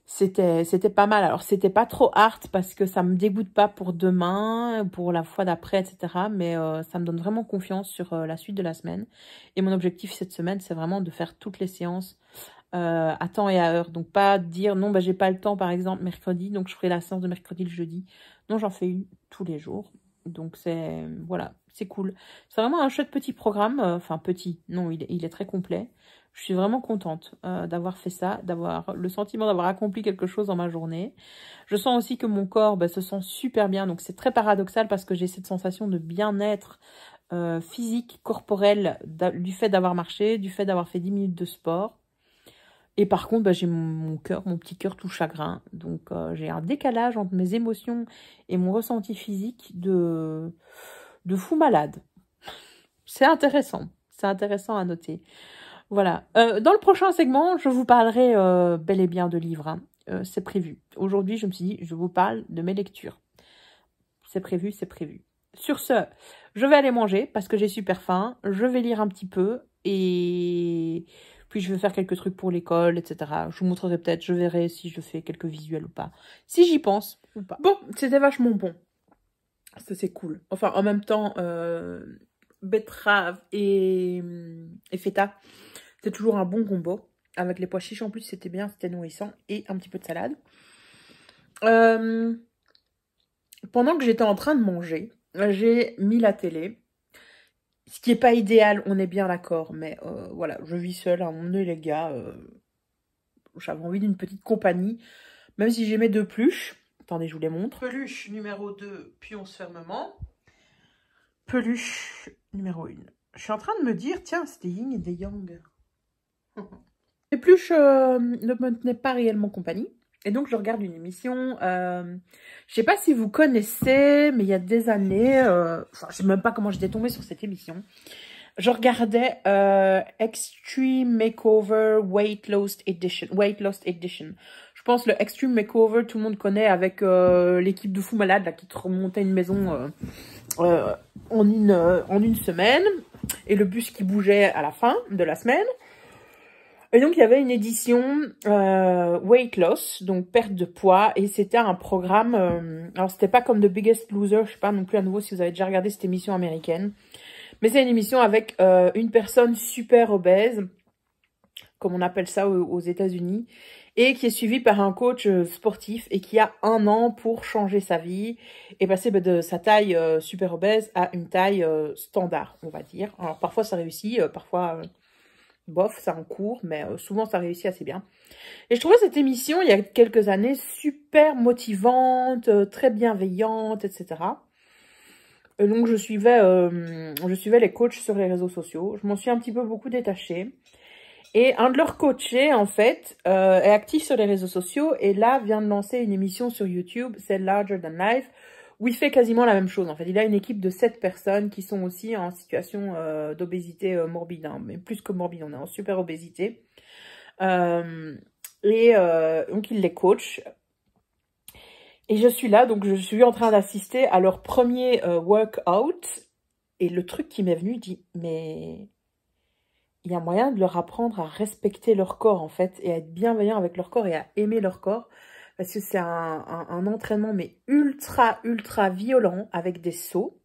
c'était pas mal. Alors, c'était pas trop hard parce que ça me dégoûte pas pour demain, pour la fois d'après, etc. Mais ça me donne vraiment confiance sur la suite de la semaine. Et mon objectif cette semaine, c'est vraiment de faire toutes les séances à temps et à heure. Donc, pas dire, non, bah, j'ai pas le temps, par exemple, mercredi, donc je ferai la séance de mercredi le jeudi. Non, j'en fais une tous les jours. Donc, c'est... Voilà, c'est cool. C'est vraiment un chouette petit programme. Enfin, petit. Non, il est très complet. Je suis vraiment contente d'avoir fait ça, d'avoir le sentiment d'avoir accompli quelque chose dans ma journée. Je sens aussi que mon corps se sent super bien. Donc, c'est très paradoxal parce que j'ai cette sensation de bien-être physique, corporel, du fait d'avoir marché, du fait d'avoir fait 10 minutes de sport. Et par contre, j'ai mon cœur, mon petit cœur tout chagrin. Donc, j'ai un décalage entre mes émotions et mon ressenti physique de fou malade. C'est intéressant à noter. Voilà. Dans le prochain segment, je vous parlerai bel et bien de livres. Hein. C'est prévu. Aujourd'hui, je me suis dit, je vous parle de mes lectures. C'est prévu, c'est prévu. Sur ce, je vais aller manger parce que j'ai super faim. Je vais lire un petit peu Et puis je vais faire quelques trucs pour l'école, etc. Je vous montrerai peut-être, je verrai si je fais quelques visuels ou pas. Si j'y pense ou pas. Bon, c'était vachement bon. Ça, c'est cool. Enfin, en même temps, betterave et feta, c'est toujours un bon combo. Avec les pois chiches en plus, c'était bien, c'était nourrissant. Et un petit peu de salade. Pendant que j'étais en train de manger, j'ai mis la télé. Ce qui n'est pas idéal, on est bien d'accord. Mais voilà, je vis seule, hein, mon les gars. J'avais envie d'une petite compagnie. Même si j'aimais deux peluches. Attendez, je vous les montre. Peluche numéro 2, pion fermement. Peluche numéro 1. Je suis en train de me dire, tiens, c'était Yin et des Yang. Les peluches ne me tenaient pas réellement compagnie. Et donc, je regarde une émission. Je sais pas si vous connaissez, mais il y a des années, enfin, je sais même pas comment j'étais tombée sur cette émission. Je regardais Extreme Makeover Weight Loss Edition. Je pense le Extreme Makeover, tout le monde connaît avec l'équipe de fous malades là, qui te remontait une maison en une semaine. Et le bus qui bougeait à la fin de la semaine. Et donc, il y avait une édition weight loss, donc perte de poids. Et c'était un programme... alors, c'était pas comme The Biggest Loser, je sais pas non plus à nouveau si vous avez déjà regardé cette émission américaine. Mais c'est une émission avec une personne super obèse, comme on appelle ça aux États-Unis, et qui est suivie par un coach sportif et qui a 1 an pour changer sa vie et passer de sa taille super obèse à une taille standard, on va dire. Alors, parfois, ça réussit, parfois... bof, ça en court, mais souvent ça réussit assez bien. Et je trouvais cette émission, il y a quelques années, super motivante, très bienveillante, etc. Et donc je suivais les coachs sur les réseaux sociaux. Je m'en suis un petit peu beaucoup détachée. Et un de leurs coachés, en fait, est actif sur les réseaux sociaux et là vient de lancer une émission sur YouTube, c'est Larger Than Life, où il fait quasiment la même chose. En fait, il a une équipe de 7 personnes qui sont aussi en situation d'obésité morbide, hein, mais plus que morbide, on est en super obésité. Donc, il les coach. Et je suis là, donc je suis en train d'assister à leur premier workout. Et le truc qui m'est venu, dit, mais il y a moyen de leur apprendre à respecter leur corps, en fait, et à être bienveillant avec leur corps et à aimer leur corps. Parce que c'est un entraînement, mais ultra violent, avec des sauts.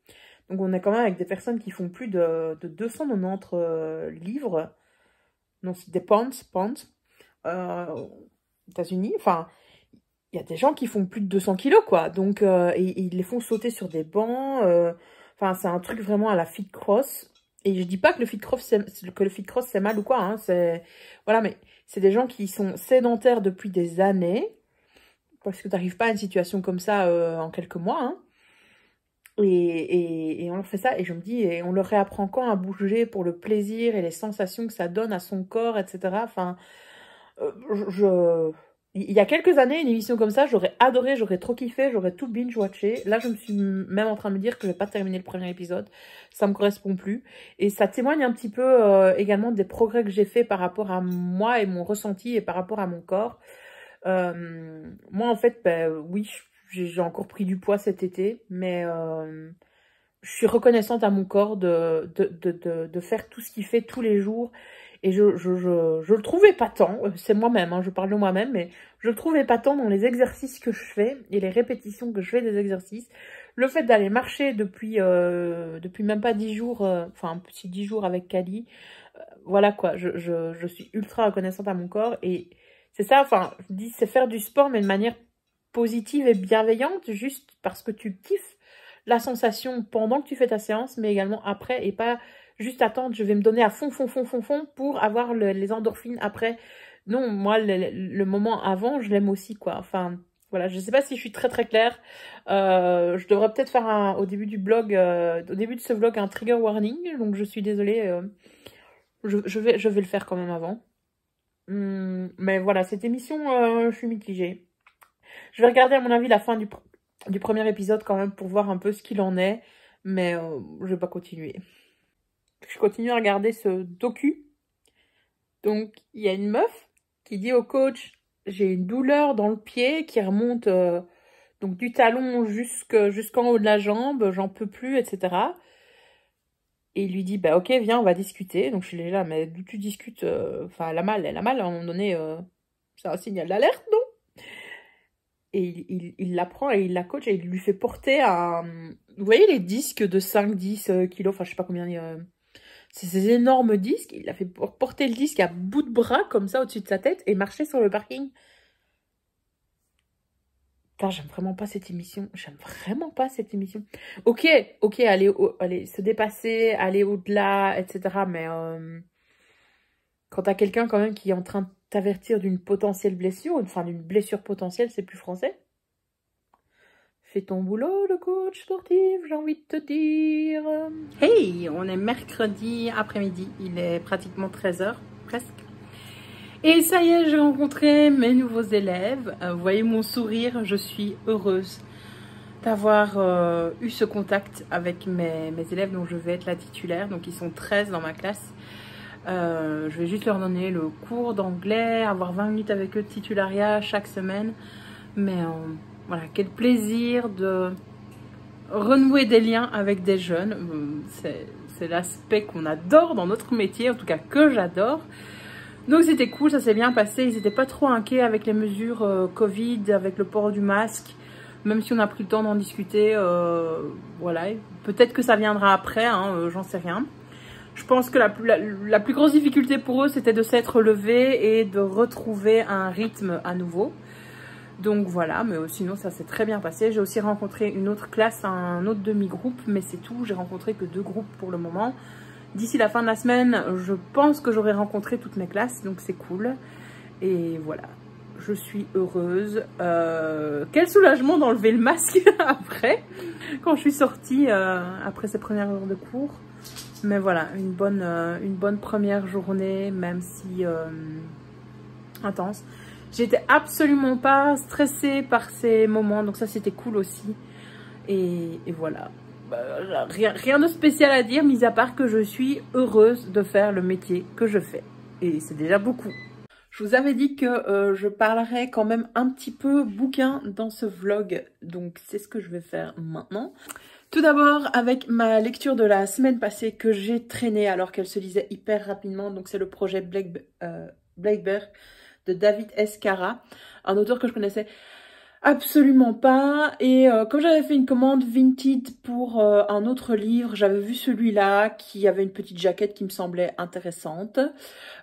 Donc, on est quand même avec des personnes qui font plus de 290 livres. Non, c'est des pounds, aux États-Unis. Enfin, il y a des gens qui font plus de 200 kilos, quoi. Donc, et ils les font sauter sur des bancs. Enfin, c'est un truc vraiment à la fit cross. Et je dis pas que le fit cross, c'est mal ou quoi. Hein, voilà, mais c'est des gens qui sont sédentaires depuis des années. Parce que tu n'arrives pas à une situation comme ça en quelques mois. Hein. Et on leur fait ça. Et je me dis, et on leur réapprend quand à bouger pour le plaisir et les sensations que ça donne à son corps, etc. Enfin, il y a quelques années, une émission comme ça, j'aurais adoré, j'aurais trop kiffé, j'aurais tout binge-watché. Là, je me suis même en train de me dire que je vais pas terminer le premier épisode. Ça me correspond plus. Et ça témoigne un petit peu également des progrès que j'ai fait par rapport à moi et mon ressenti et par rapport à mon corps. Moi, en fait, ben, oui, j'ai encore pris du poids cet été, mais je suis reconnaissante à mon corps de faire tout ce qu'il fait tous les jours. Et je le trouvais pas tant, c'est moi-même, hein, je parle de moi-même, mais je le trouvais pas tant dans les exercices que je fais et les répétitions que je fais des exercices. Le fait d'aller marcher depuis même pas 10 jours, enfin un petit 10 jours avec Kali, voilà quoi, je suis ultra reconnaissante à mon corps et c'est ça, enfin, je dis c'est faire du sport mais de manière positive et bienveillante, juste parce que tu kiffes la sensation pendant que tu fais ta séance, mais également après, et pas juste attendre, je vais me donner à fond pour avoir les endorphines après. Non, moi, le moment avant, je l'aime aussi, quoi. Enfin, voilà, je sais pas si je suis très claire. Je devrais peut-être faire au début du blog, au début de ce vlog, un trigger warning, donc je suis désolée. Je vais le faire quand même avant. Mais voilà, cette émission, je suis mitigée. Je vais regarder à mon avis la fin du premier épisode quand même pour voir un peu ce qu'il en est. Mais je vais pas continuer. Je continue à regarder ce docu. Donc, il y a une meuf qui dit au coach, j'ai une douleur dans le pied qui remonte donc du talon jusqu'en haut de la jambe, j'en peux plus, etc. Et il lui dit, bah ok, viens, on va discuter. Donc je suis là, mais d'où tu discutes? Enfin, elle a mal, à un moment donné, c'est un signal d'alerte, non? Et il la prend et il la coach et il lui fait porter un... Vous voyez les disques de 5-10 kilos, enfin je sais pas combien... c'est ces énormes disques. Il a fait porter le disque à bout de bras, comme ça, au-dessus de sa tête, et marcher sur le parking. Putain, j'aime vraiment pas cette émission. J'aime vraiment pas cette émission. Ok, allez, se dépasser, aller au-delà, etc. Mais quand t'as quelqu'un quand même qui est en train de t'avertir d'une potentielle blessure, enfin d'une blessure potentielle, c'est plus français. Fais ton boulot, le coach sportif, j'ai envie de te dire. Hey, on est mercredi après-midi, il est pratiquement 13 h, presque. Et ça y est, j'ai rencontré mes nouveaux élèves. Vous voyez mon sourire, je suis heureuse d'avoir eu ce contact avec mes élèves dont je vais être la titulaire. Donc ils sont 13 dans ma classe. Je vais juste leur donner le cours d'anglais, avoir 20 minutes avec eux de titulariat chaque semaine. Mais voilà, quel plaisir de renouer des liens avec des jeunes. C'est l'aspect qu'on adore dans notre métier, en tout cas que j'adore. Donc c'était cool, ça s'est bien passé. Ils n'étaient pas trop inquiets avec les mesures Covid, avec le port du masque. Même si on a pris le temps d'en discuter, voilà. Peut-être que ça viendra après, hein, j'en sais rien. Je pense que la plus grosse difficulté pour eux, c'était de s'être levés et de retrouver un rythme à nouveau. Donc voilà, mais sinon ça s'est très bien passé. J'ai aussi rencontré une autre classe, un autre demi-groupe, mais c'est tout. J'ai rencontré que 2 groupes pour le moment. D'ici la fin de la semaine, je pense que j'aurai rencontré toutes mes classes, donc c'est cool. Et voilà, je suis heureuse. Quel soulagement d'enlever le masque après, quand je suis sortie après ces premières heures de cours. Mais voilà, une bonne première journée, même si intense. J'étais absolument pas stressée par ces moments, donc ça c'était cool aussi. Et voilà. Rien de spécial à dire, mis à part que je suis heureuse de faire le métier que je fais. Et c'est déjà beaucoup. Je vous avais dit que je parlerais quand même un petit peu bouquin dans ce vlog, donc c'est ce que je vais faire maintenant. Tout d'abord avec ma lecture de la semaine passée que j'ai traînée alors qu'elle se lisait hyper rapidement, donc c'est le projet Black Bear de David S. Cara, un auteur que je connaissais absolument pas. Et comme j'avais fait une commande Vinted pour un autre livre, j'avais vu celui-là qui avait une petite jaquette qui me semblait intéressante.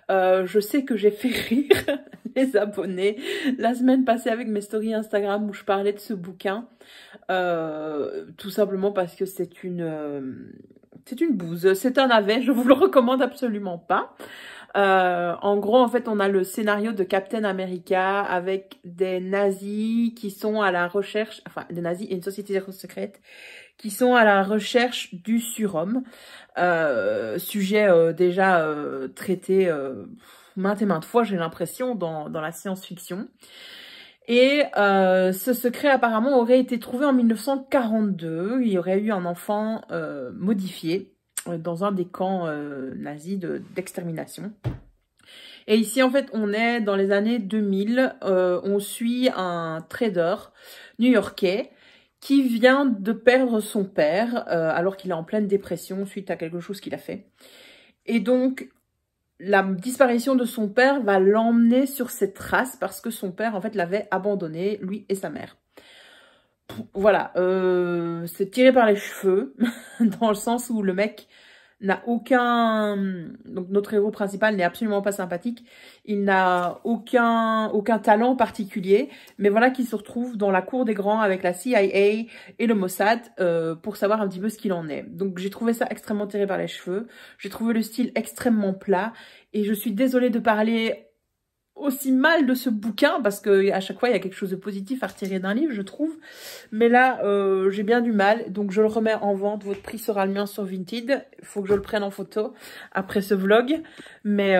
Je sais que j'ai fait rire les abonnés la semaine passée avec mes stories Instagram où je parlais de ce bouquin. Tout simplement parce que c'est une bouse, c'est un navet, je vous le recommande absolument pas. En gros, en fait, on a le scénario de Captain America avec des nazis qui sont à la recherche, enfin, des nazis et une société secrète qui sont à la recherche du surhomme. Sujet déjà traité maintes et maintes fois, j'ai l'impression, dans la science-fiction. Et ce secret apparemment aurait été trouvé en 1942. Il y aurait eu un enfant modifié dans un des camps nazis d'extermination. Et ici, en fait, on est dans les années 2000. On suit un trader new-yorkais qui vient de perdre son père alors qu'il est en pleine dépression suite à quelque chose qu'il a fait. Et donc, la disparition de son père va l'emmener sur ses traces parce que son père, en fait, l'avait abandonné, lui et sa mère. Voilà, c'est tiré par les cheveux, dans le sens où le mec n'a aucun... Donc notre héros principal n'est absolument pas sympathique, il n'a aucun talent particulier, mais voilà qu'il se retrouve dans la cour des grands avec la CIA et le Mossad pour savoir un petit peu ce qu'il en est. Donc j'ai trouvé ça extrêmement tiré par les cheveux, j'ai trouvé le style extrêmement plat, et je suis désolée de parler aussi mal de ce bouquin parce que à chaque fois il y a quelque chose de positif à retirer d'un livre, je trouve, mais là j'ai bien du mal, donc je le remets en vente. Votre prix sera le mien sur Vinted, il faut que je le prenne en photo après ce vlog, mais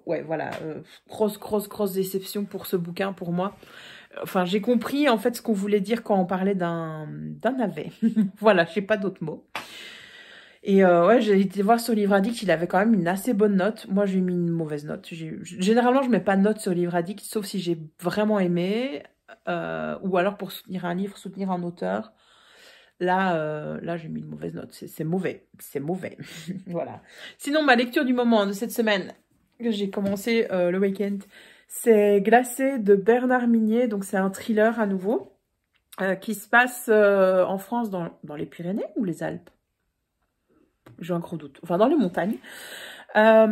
ouais voilà, grosse déception pour ce bouquin pour moi. Enfin, j'ai compris en fait ce qu'on voulait dire quand on parlait d'un navet. Voilà, j'ai pas d'autres mots. Et ouais, j'ai été voir sur Livre Addict, il avait quand même une assez bonne note. Moi, j'ai mis une mauvaise note. Généralement, je mets pas de note sur Livre Addict, sauf si j'ai vraiment aimé. Ou alors pour soutenir un livre, soutenir un auteur. Là j'ai mis une mauvaise note. C'est mauvais. C'est mauvais. Voilà. Sinon, ma lecture du moment de cette semaine, que j'ai commencé le week-end, c'est Glacé de Bernard Minier. Donc, c'est un thriller à nouveau qui se passe en France, dans les Pyrénées ou les Alpes? J'ai un gros doute. Enfin, dans les montagnes. Bernard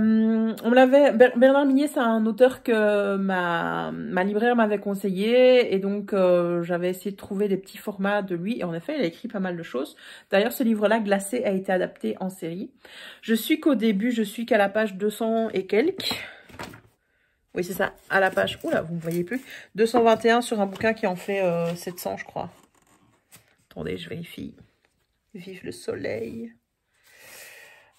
Minier, c'est un auteur que ma libraire m'avait conseillé, et donc j'avais essayé de trouver des petits formats de lui, et en effet il a écrit pas mal de choses. D'ailleurs ce livre-là, Glacé, a été adapté en série. Je suis qu'à la page 200 et quelques. Oui, c'est ça, à la page, oula, vous ne voyez plus, 221 sur un bouquin qui en fait 700, je crois. Attendez, je vérifie. Vive le soleil.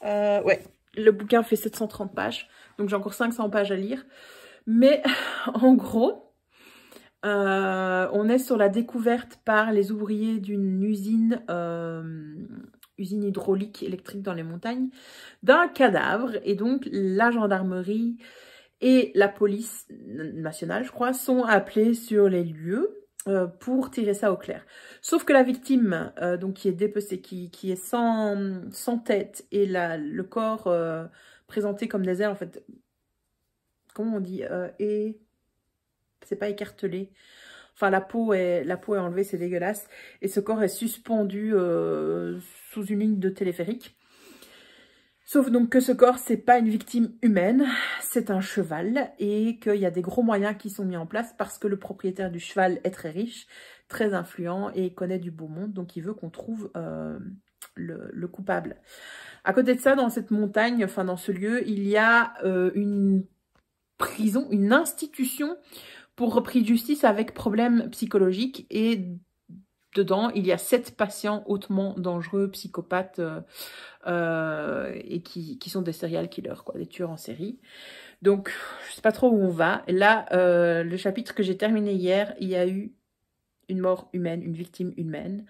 Ouais, le bouquin fait 730 pages, donc j'ai encore 500 pages à lire. Mais en gros, on est sur la découverte par les ouvriers d'une usine hydraulique électrique dans les montagnes, d'un cadavre. Et donc la gendarmerie et la police nationale, je crois, sont appelés sur les lieux pour tirer ça au clair. Sauf que la victime, donc qui est dépecée, qui est sans tête, et le corps présenté comme des airs, en fait, comment on dit, et c'est pas écartelé. Enfin, la peau est enlevée, c'est dégueulasse. Et ce corps est suspendu sous une ligne de téléphérique. Sauf donc que ce corps, c'est pas une victime humaine, c'est un cheval, et qu'il y a des gros moyens qui sont mis en place parce que le propriétaire du cheval est très riche, très influent et connaît du beau monde, donc il veut qu'on trouve le coupable. À côté de ça, dans cette montagne, enfin dans ce lieu, il y a une prison, une institution pour repris de justice avec problèmes psychologiques, et dedans, il y a 7 patients hautement dangereux, psychopathes, et qui sont des serial killers, quoi, des tueurs en série. Donc, je sais pas trop où on va. Et là, le chapitre que j'ai terminé hier, il y a eu une mort humaine, une victime humaine.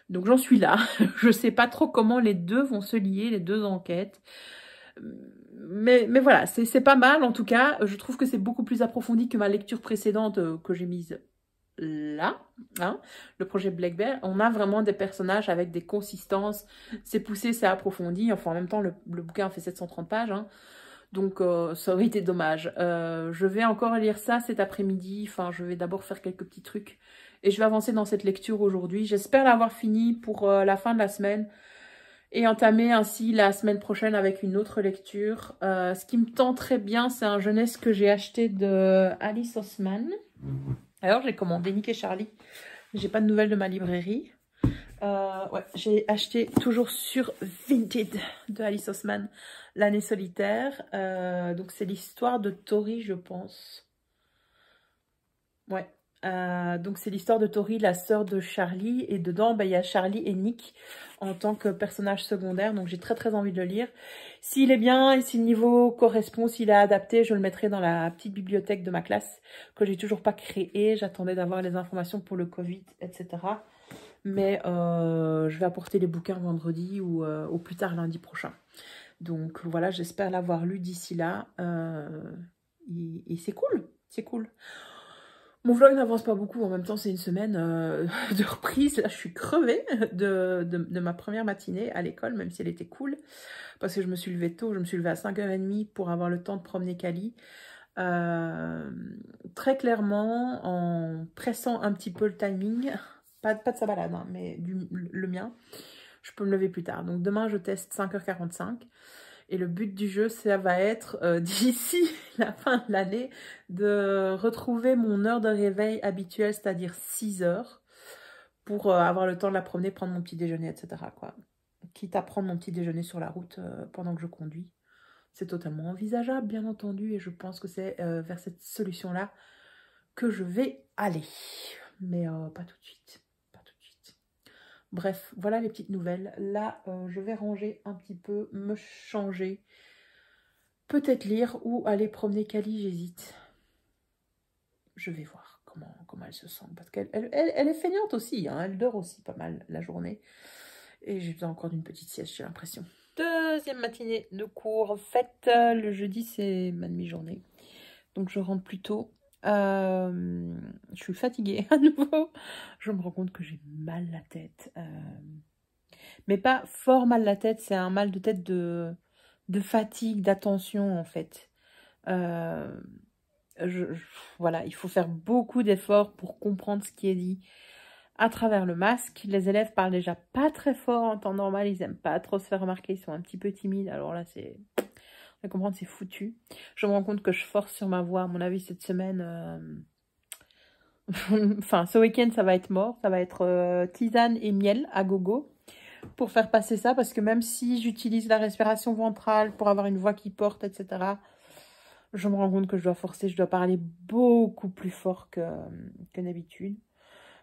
Donc, j'en suis là. Je sais pas trop comment les deux vont se lier, les deux enquêtes. Mais voilà, c'est pas mal en tout cas. Je trouve que c'est beaucoup plus approfondi que ma lecture précédente que j'ai mise là, hein, le projet Black Bear. On a vraiment des personnages avec des consistances, c'est poussé, c'est approfondi. Enfin, en même temps, le bouquin fait 730 pages, hein, donc ça aurait été dommage. Je vais encore lire ça cet après-midi. Enfin, je vais d'abord faire quelques petits trucs et je vais avancer dans cette lecture aujourd'hui. J'espère l'avoir fini pour la fin de la semaine et entamer ainsi la semaine prochaine avec une autre lecture. Ce qui me tente très bien, c'est un jeunesse que j'ai acheté de Alice Oseman. Alors, j'ai commandé Nick et Charlie. J'ai pas de nouvelles de ma librairie. Ouais, j'ai acheté toujours sur Vinted de Alice Oseman, L'année solitaire. Donc, c'est l'histoire de Tori, je pense. Ouais. Donc, c'est l'histoire de Tori, la sœur de Charlie. Et dedans, il y a Charlie et Nick en tant que personnages secondaires. Donc, j'ai très envie de le lire. S'il est bien et si le niveau correspond, s'il est adapté, je le mettrai dans la petite bibliothèque de ma classe que j'ai toujours pas créée. J'attendais d'avoir les informations pour le Covid, etc. Mais je vais apporter les bouquins vendredi ou au plus tard lundi prochain. Donc voilà, j'espère l'avoir lu d'ici là. Et c'est cool, c'est cool. Mon vlog n'avance pas beaucoup, en même temps c'est une semaine de reprise. Là je suis crevée de ma première matinée à l'école, même si elle était cool. Parce que je me suis levée tôt, je me suis levée à 5h30 pour avoir le temps de promener Cali. Très clairement, en pressant un petit peu le timing, pas de sa balade, hein, mais le mien, je peux me lever plus tard. Donc demain je teste 5h45. Et le but du jeu, ça va être, d'ici la fin de l'année, de retrouver mon heure de réveil habituelle, c'est-à-dire 6h, pour avoir le temps de la promener, prendre mon petit déjeuner, etc., quoi. Quitte à prendre mon petit déjeuner sur la route pendant que je conduis. C'est totalement envisageable, bien entendu, et je pense que c'est vers cette solution-là que je vais aller. Mais pas tout de suite. Bref, voilà les petites nouvelles. Là, je vais ranger un petit peu, me changer. Peut-être lire ou aller promener Cali, j'hésite. Je vais voir comment elle se sent. Parce qu'elle est feignante aussi, hein, elle dort aussi pas mal la journée. Et j'ai besoin encore d'une petite sieste, j'ai l'impression. Deuxième matinée de cours faite. Le jeudi, c'est ma demi-journée. Donc je rentre plus tôt. Je suis fatiguée à nouveau. Je me rends compte que j'ai mal la tête. Mais pas fort mal la tête, c'est un mal de tête de fatigue, d'attention en fait. Euh, voilà, il faut faire beaucoup d'efforts pour comprendre ce qui est dit à travers le masque. Les élèves parlent déjà pas très fort en temps normal, ils aiment pas trop se faire remarquer, ils sont un petit peu timides. Alors là, c'est... Vous comprendre, c'est foutu. Je me rends compte que je force sur ma voix. À mon avis, cette semaine... enfin, ce week-end, ça va être mort. Ça va être tisane et miel à gogo pour faire passer ça. Parce que même si j'utilise la respiration ventrale pour avoir une voix qui porte, etc., je me rends compte que je dois forcer. Je dois parler beaucoup plus fort que d'habitude.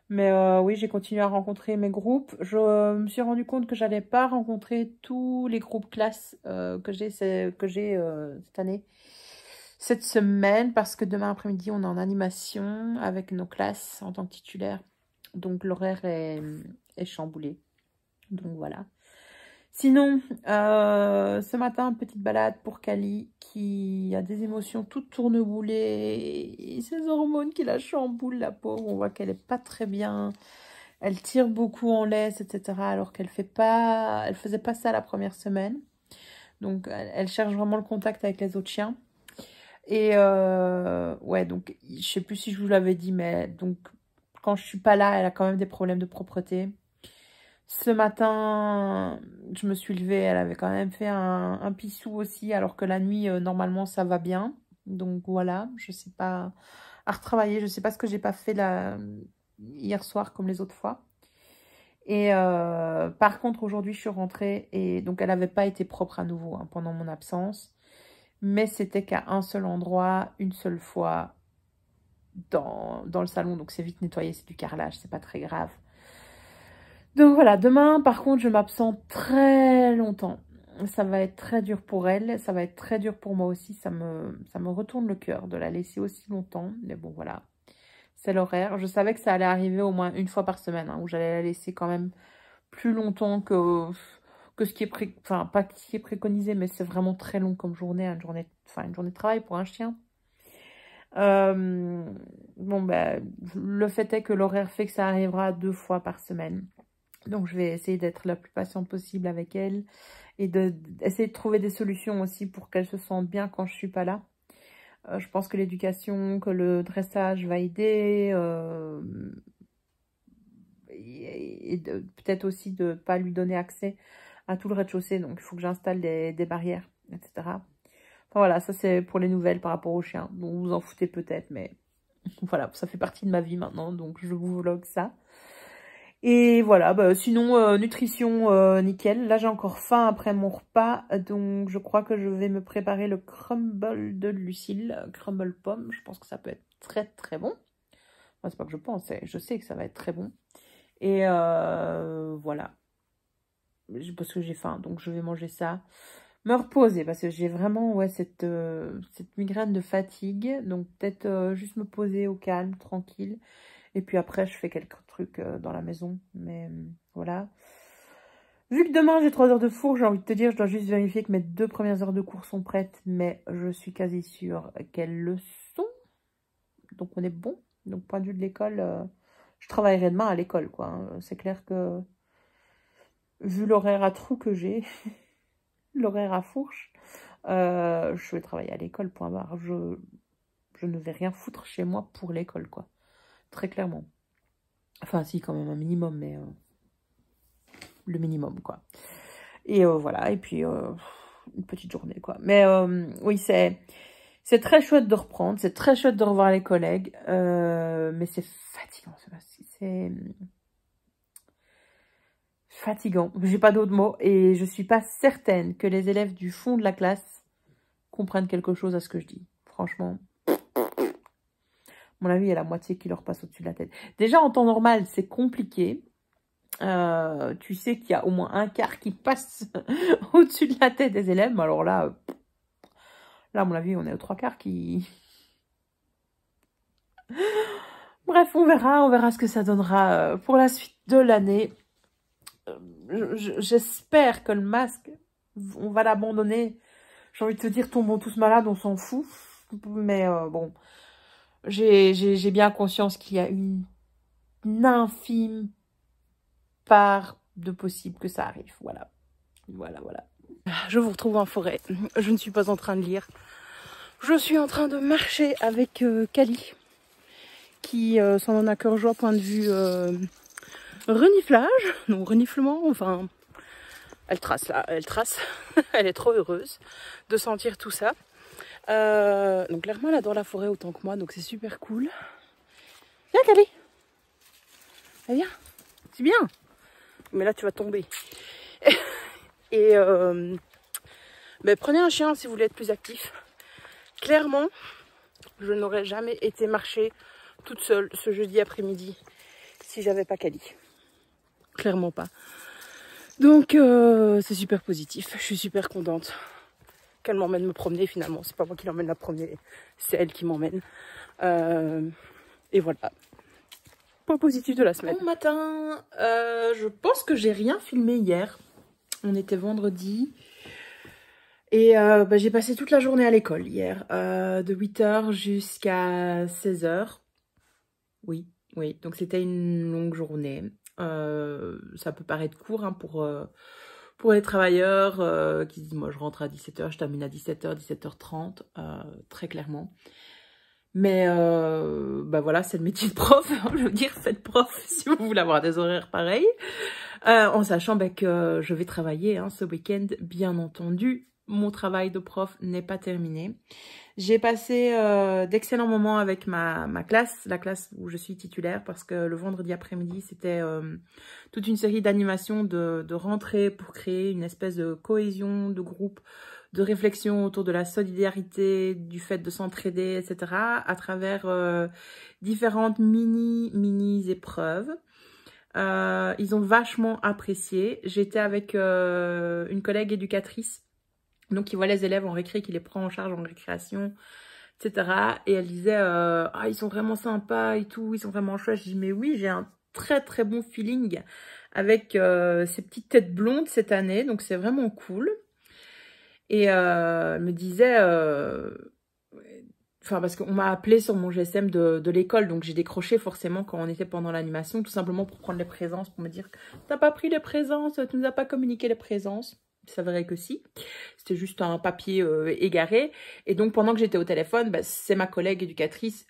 Mais oui, j'ai continué à rencontrer mes groupes. Je me suis rendu compte que j'allais pas rencontrer tous les groupes classes que j'ai cette année, cette semaine, parce que demain après-midi, on est en animation avec nos classes en tant que titulaire. Donc l'horaire est chamboulé. Donc voilà. Sinon, ce matin, petite balade pour Kali qui a des émotions toutes tourneboulées et ses hormones qui la chamboulent, la pauvre. On voit qu'elle est pas très bien. Elle tire beaucoup en laisse, etc. Alors qu'elle faisait pas ça la première semaine. Donc, elle cherche vraiment le contact avec les autres chiens. Et ouais, donc, je sais plus si je vous l'avais dit, mais donc, quand je suis pas là, elle a quand même des problèmes de propreté. Ce matin, je me suis levée, elle avait quand même fait un pissou aussi, alors que la nuit, normalement, ça va bien. Donc voilà, je sais pas, à retravailler, je sais pas ce que j'ai pas fait hier soir comme les autres fois. Et par contre, aujourd'hui, je suis rentrée et donc elle n'avait pas été propre à nouveau hein, pendant mon absence. Mais c'était qu'à un seul endroit, une seule fois dans le salon. Donc c'est vite nettoyé, c'est du carrelage, c'est pas très grave. Donc voilà, demain, par contre, je m'absente très longtemps. Ça va être très dur pour elle, ça va être très dur pour moi aussi. Ça me retourne le cœur de la laisser aussi longtemps. Mais bon, voilà, c'est l'horaire. Je savais que ça allait arriver au moins une fois par semaine, hein, où j'allais la laisser quand même plus longtemps que ce qui est enfin, pas ce qui est préconisé, mais c'est vraiment très long comme journée, une journée de travail pour un chien. Bon, ben, le fait est que l'horaire fait que ça arrivera 2 fois par semaine. Donc, je vais essayer d'être la plus patiente possible avec elle et d'essayer de trouver des solutions aussi pour qu'elle se sente bien quand je suis pas là. Je pense que l'éducation, que le dressage va aider et peut-être aussi de ne pas lui donner accès à tout le rez-de-chaussée. Donc, il faut que j'installe des barrières, etc. Enfin, voilà, ça c'est pour les nouvelles par rapport aux chiens. Donc, vous en foutez peut-être, mais voilà, ça fait partie de ma vie maintenant. Donc, je vous vlog ça. Et voilà, bah, sinon, nutrition, nickel. Là, j'ai encore faim après mon repas. Donc, je crois que je vais me préparer le crumble de Lucille. Crumble pomme. Je pense que ça peut être très, très bon. Enfin, c'est pas que je pense, je sais que ça va être très bon. Et voilà. Parce que j'ai faim, donc je vais manger ça. Me reposer, parce que j'ai vraiment ouais, cette migraine de fatigue. Donc, peut-être juste me poser au calme, tranquille. Et puis après, je fais quelques trucs dans la maison. Mais voilà. Vu que demain, j'ai 3 heures de four, j'ai envie de te dire, je dois juste vérifier que mes 2 premières heures de cours sont prêtes. Mais je suis quasi sûre qu'elles le sont. Donc, on est bon. Donc, point de vue de l'école, je travaillerai demain à l'école, quoi. Hein. C'est clair que, vu l'horaire à trous que j'ai, l'horaire à fourche, je vais travailler à l'école, point barre. Je ne vais rien foutre chez moi pour l'école, quoi. Très clairement. Enfin, si, quand même, un minimum, mais le minimum, quoi. Et voilà, et puis une petite journée, quoi. Mais oui, c'est très chouette de reprendre, c'est très chouette de revoir les collègues, mais c'est fatigant, c'est fatigant. J'ai pas d'autres mots, et je suis pas certaine que les élèves du fond de la classe comprennent quelque chose à ce que je dis. Franchement, à mon avis, il y a la moitié qui leur passe au-dessus de la tête. Déjà, en temps normal, c'est compliqué. Tu sais qu'il y a au moins un quart qui passe au-dessus de la tête des élèves. Alors là, à mon avis, on est aux 3 quarts qui... Bref, on verra ce que ça donnera pour la suite de l'année. J'espère que le masque, on va l'abandonner. J'ai envie de te dire, tombons tous malades, on s'en fout. Mais bon, j'ai bien conscience qu'il y a une infime part de possible que ça arrive. Voilà. Voilà, voilà. Je vous retrouve en forêt. Je ne suis pas en train de lire. Je suis en train de marcher avec Kali, qui s'en donne à cœur joie, point de vue reniflage, non reniflement, enfin, elle trace là, elle trace. Elle est trop heureuse de sentir tout ça. Donc clairement, elle adore la forêt autant que moi, donc c'est super cool. Viens Kali. Eh bien, c'est bien. Mais là, tu vas tomber. Et mais prenez un chien si vous voulez être plus actif. Clairement, je n'aurais jamais été marcher toute seule ce jeudi après-midi si j'avais pas Kali. Clairement pas. Donc c'est super positif. Je suis super contente qu'elle m'emmène me promener finalement. C'est pas moi qui l'emmène la promener, c'est elle qui m'emmène. Et voilà. Point positif de la semaine. Bon matin, je pense que j'ai rien filmé hier. On était vendredi. Et j'ai passé toute la journée à l'école hier, de 8 h jusqu'à 16 h. Oui, oui, donc c'était une longue journée. Ça peut paraître court hein, pour les travailleurs qui se disent, moi je rentre à 17 h, je termine à 17 h, 17 h 30, très clairement. Mais voilà, c'est le métier de prof, je veux dire, faites prof si vous voulez avoir des horaires pareils. En sachant que je vais travailler hein, ce week-end, bien entendu. Mon travail de prof n'est pas terminé. J'ai passé d'excellents moments avec ma classe, la classe où je suis titulaire, parce que le vendredi après-midi, c'était toute une série d'animations de rentrée pour créer une espèce de cohésion de groupe, de réflexion autour de la solidarité, du fait de s'entraider, etc. à travers différentes mini épreuves. Ils ont vachement apprécié. J'étais avec une collègue éducatrice, donc qui voit les élèves en récré, qui les prend en charge en récréation, etc. Et elle disait ah ils sont vraiment sympas et tout, ils sont vraiment chouettes. Je dis mais oui, j'ai un très très bon feeling avec ces petites têtes blondes cette année, donc c'est vraiment cool. Et elle me disait enfin, parce qu'on m'a appelé sur mon GSM de l'école, donc j'ai décroché forcément quand on était pendant l'animation, tout simplement pour prendre les présences, pour me dire « T'as pas pris les présences, tu nous as pas communiqué les présences ». Il s'avérait que si, c'était juste un papier égaré. Et donc pendant que j'étais au téléphone, c'est ma collègue éducatrice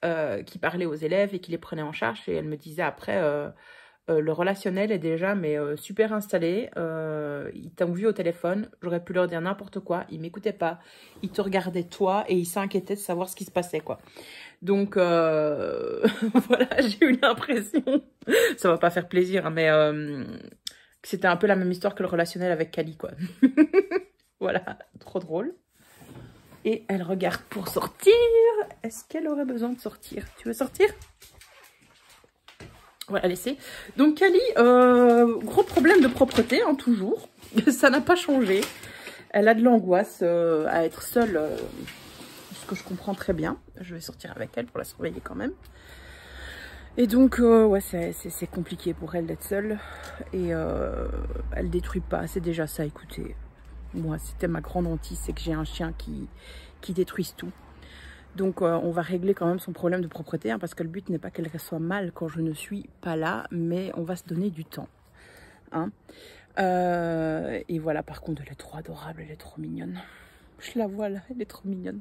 qui parlait aux élèves et qui les prenait en charge. Et elle me disait après... le relationnel est déjà super installé. Ils t'ont vu au téléphone. J'aurais pu leur dire n'importe quoi. Ils m'écoutaient pas. Ils te regardaient toi et ils s'inquiétaient de savoir ce qui se passait, quoi. Donc voilà, j'ai eu l'impression, ça va pas faire plaisir, hein, mais que c'était un peu la même histoire que le relationnel avec Kali, quoi. Voilà, trop drôle. Et elle regarde pour sortir. Est-ce qu'elle aurait besoin de sortir? Tu veux sortir? Voilà, laissez. Donc Kali, gros problème de propreté, hein, toujours. Ça n'a pas changé. Elle a de l'angoisse à être seule, ce que je comprends très bien. Je vais sortir avec elle pour la surveiller quand même. Et donc, ouais, c'est compliqué pour elle d'être seule. Et elle détruit pas, c'est déjà ça, écoutez. Moi, c'était ma grande hantise, c'est que j'ai un chien qui détruise tout. Donc on va régler quand même son problème de propreté, hein, parce que le but n'est pas qu'elle soit mal quand je ne suis pas là, mais on va se donner du temps. Hein. Et voilà, par contre, elle est trop adorable, elle est trop mignonne. Je la vois là, elle est trop mignonne.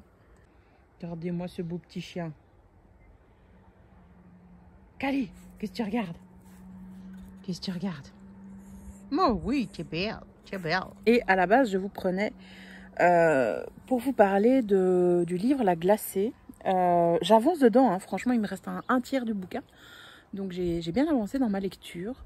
Regardez-moi ce beau petit chien. Kali, qu'est-ce que tu regardes? Qu'est-ce que tu regardes? Oh oui, tu es belle, tu es belle. Et à la base, je vous prenais... pour vous parler du livre La Glacée. J'avance dedans, hein. Franchement il me reste un tiers du bouquin, donc j'ai bien avancé dans ma lecture,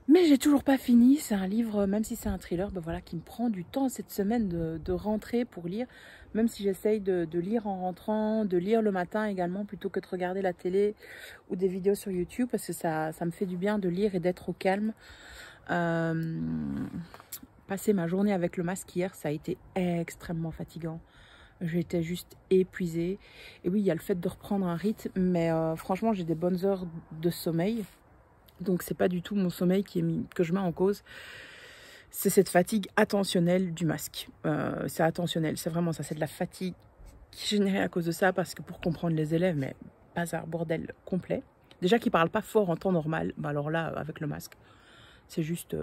mais j'ai toujours pas fini. C'est un livre, même si c'est un thriller, voilà, qui me prend du temps cette semaine de rentrer pour lire, même si j'essaye de lire en rentrant, de lire le matin également plutôt que de regarder la télé ou des vidéos sur YouTube, parce que ça me fait du bien de lire et d'être au calme. Passer ma journée avec le masque hier, ça a été extrêmement fatigant. J'étais juste épuisée. Et oui, il y a le fait de reprendre un rythme, mais franchement, j'ai des bonnes heures de sommeil. Donc, c'est pas du tout mon sommeil que je mets en cause. C'est cette fatigue attentionnelle du masque. C'est attentionnel, c'est vraiment ça. C'est de la fatigue qui est générée à cause de ça, parce que pour comprendre les élèves, mais bazar, bordel complet. Déjà qu'il ne parle pas fort en temps normal, bah alors là, avec le masque, c'est juste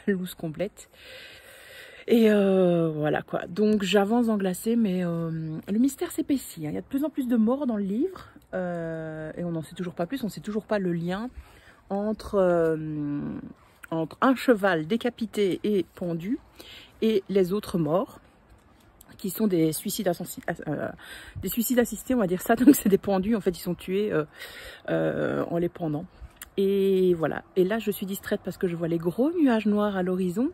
la loose complète. Et voilà quoi. Donc j'avance en glacé, mais le mystère s'épaissit. Hein. Il y a de plus en plus de morts dans le livre. Et on n'en sait toujours pas plus. On ne sait toujours pas le lien entre un cheval décapité et pendu et les autres morts, qui sont des suicides assistés, on va dire ça. Donc c'est des pendus, en fait ils sont tués en les pendant. Et voilà, et là je suis distraite parce que je vois les gros nuages noirs à l'horizon.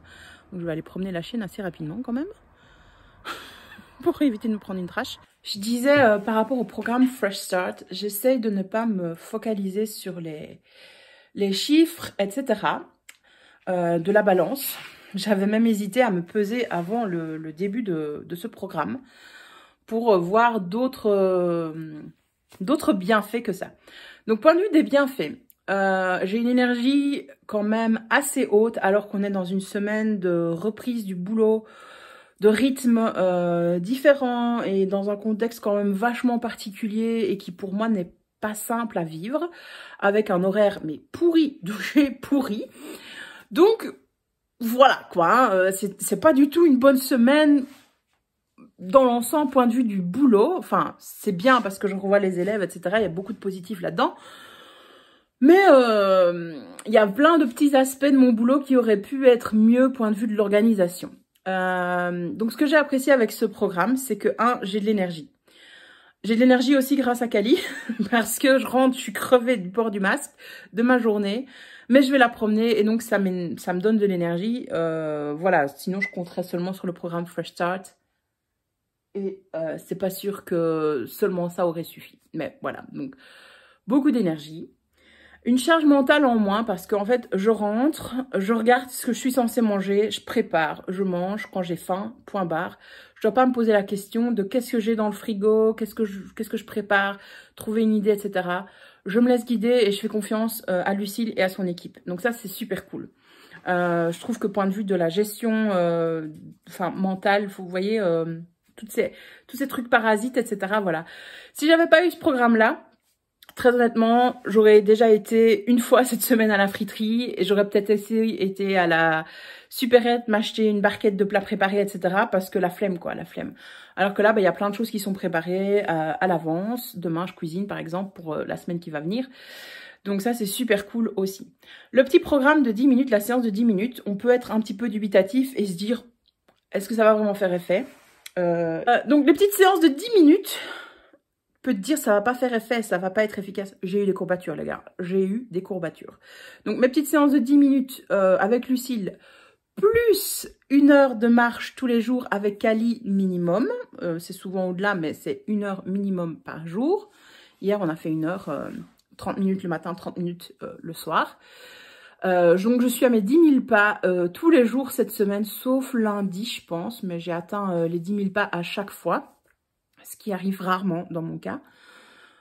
Donc je vais aller promener la chienne assez rapidement quand même, pour éviter de me prendre une trache. Je disais par rapport au programme Fresh Start, j'essaye de ne pas me focaliser sur les chiffres, etc. De la balance. J'avais même hésité à me peser avant le début de ce programme pour voir d'autres bienfaits que ça. Donc, point de vue des bienfaits, j'ai une énergie quand même assez haute alors qu'on est dans une semaine de reprise du boulot, de rythme différent et dans un contexte quand même vachement particulier et qui pour moi n'est pas simple à vivre, avec un horaire mais pourri, douché, pourri. Donc voilà quoi, hein, c'est pas du tout une bonne semaine dans l'ensemble, point de vue du boulot. Enfin, c'est bien parce que je revois les élèves, etc. Il y a beaucoup de positifs là-dedans. Mais il y a plein de petits aspects de mon boulot qui auraient pu être mieux, point de vue de l'organisation. Donc ce que j'ai apprécié avec ce programme, c'est que, j'ai de l'énergie. J'ai de l'énergie aussi grâce à Kali, parce que je rentre, je suis crevée du port du masque de ma journée, mais je vais la promener et donc ça me donne de l'énergie. Voilà, sinon je compterais seulement sur le programme Fresh Start et c'est pas sûr que seulement ça aurait suffi. Mais voilà, donc beaucoup d'énergie. Une charge mentale en moins parce qu'en fait, je rentre, je regarde ce que je suis censée manger, je prépare, je mange quand j'ai faim, point barre. Je dois pas me poser la question de qu'est-ce que j'ai dans le frigo, qu'est-ce que je prépare, trouver une idée, etc. Je me laisse guider et je fais confiance à Lucille et à son équipe. Donc ça, c'est super cool. Je trouve que point de vue de la gestion mentale, vous voyez, tous ces trucs parasites, etc. Voilà. Si j'avais pas eu ce programme-là, très honnêtement, j'aurais déjà été une fois cette semaine à la friterie et j'aurais peut-être été à la supérette m'acheter une barquette de plats préparés, etc. Parce que la flemme, quoi, la flemme. Alors que là, il y a plein de choses qui sont préparées à l'avance. Demain, je cuisine, par exemple, pour la semaine qui va venir. Donc ça, c'est super cool aussi. Le petit programme de 10 minutes, la séance de 10 minutes, on peut être un petit peu dubitatif et se dire, est-ce que ça va vraiment faire effet? Donc, les petites séances de 10 minutes... peut te dire ça va pas faire effet, ça va pas être efficace. J'ai eu des courbatures les gars, j'ai eu des courbatures. Donc mes petites séances de 10 minutes avec Lucille, plus 1 heure de marche tous les jours avec Kali minimum. C'est souvent au-delà mais c'est 1 heure minimum par jour. Hier on a fait 1 heure, 30 minutes le matin, 30 minutes le soir. Donc je suis à mes 10 000 pas tous les jours cette semaine, sauf lundi je pense, mais j'ai atteint les 10 000 pas à chaque fois. Ce qui arrive rarement dans mon cas.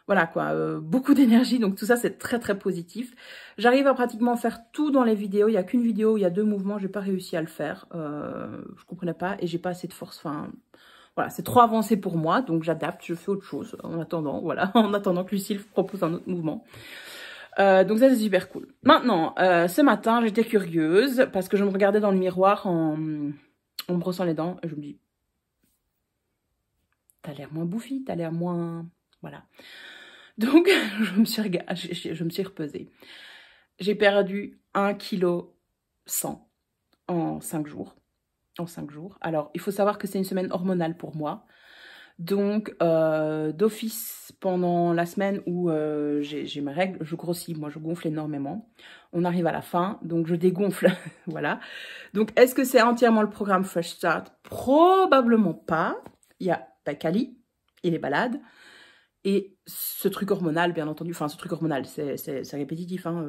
Voilà quoi, beaucoup d'énergie, donc tout ça c'est très très positif. J'arrive à pratiquement faire tout dans les vidéos, il n'y a qu'une vidéo où il y a 2 mouvements, j'ai pas réussi à le faire, je comprenais pas et j'ai pas assez de force, enfin voilà, c'est trop avancé pour moi, donc j'adapte, je fais autre chose en attendant, voilà, en attendant que Lucille propose un autre mouvement. Donc ça c'est super cool. Maintenant, ce matin j'étais curieuse parce que je me regardais dans le miroir en me brossant les dents et je me dis t'as l'air moins bouffi, t'as l'air moins... Voilà. Donc, je me suis repesée. J'ai perdu 1,1 kg en 5 jours. En 5 jours. Alors, il faut savoir que c'est une semaine hormonale pour moi. Donc, d'office, pendant la semaine où j'ai mes règles, je grossis. Moi, je gonfle énormément. On arrive à la fin, donc je dégonfle. Voilà. Donc, est-ce que c'est entièrement le programme Fresh Start? Probablement pas. Il y a Kali et les balades et ce truc hormonal bien entendu, enfin ce truc hormonal c'est répétitif, hein,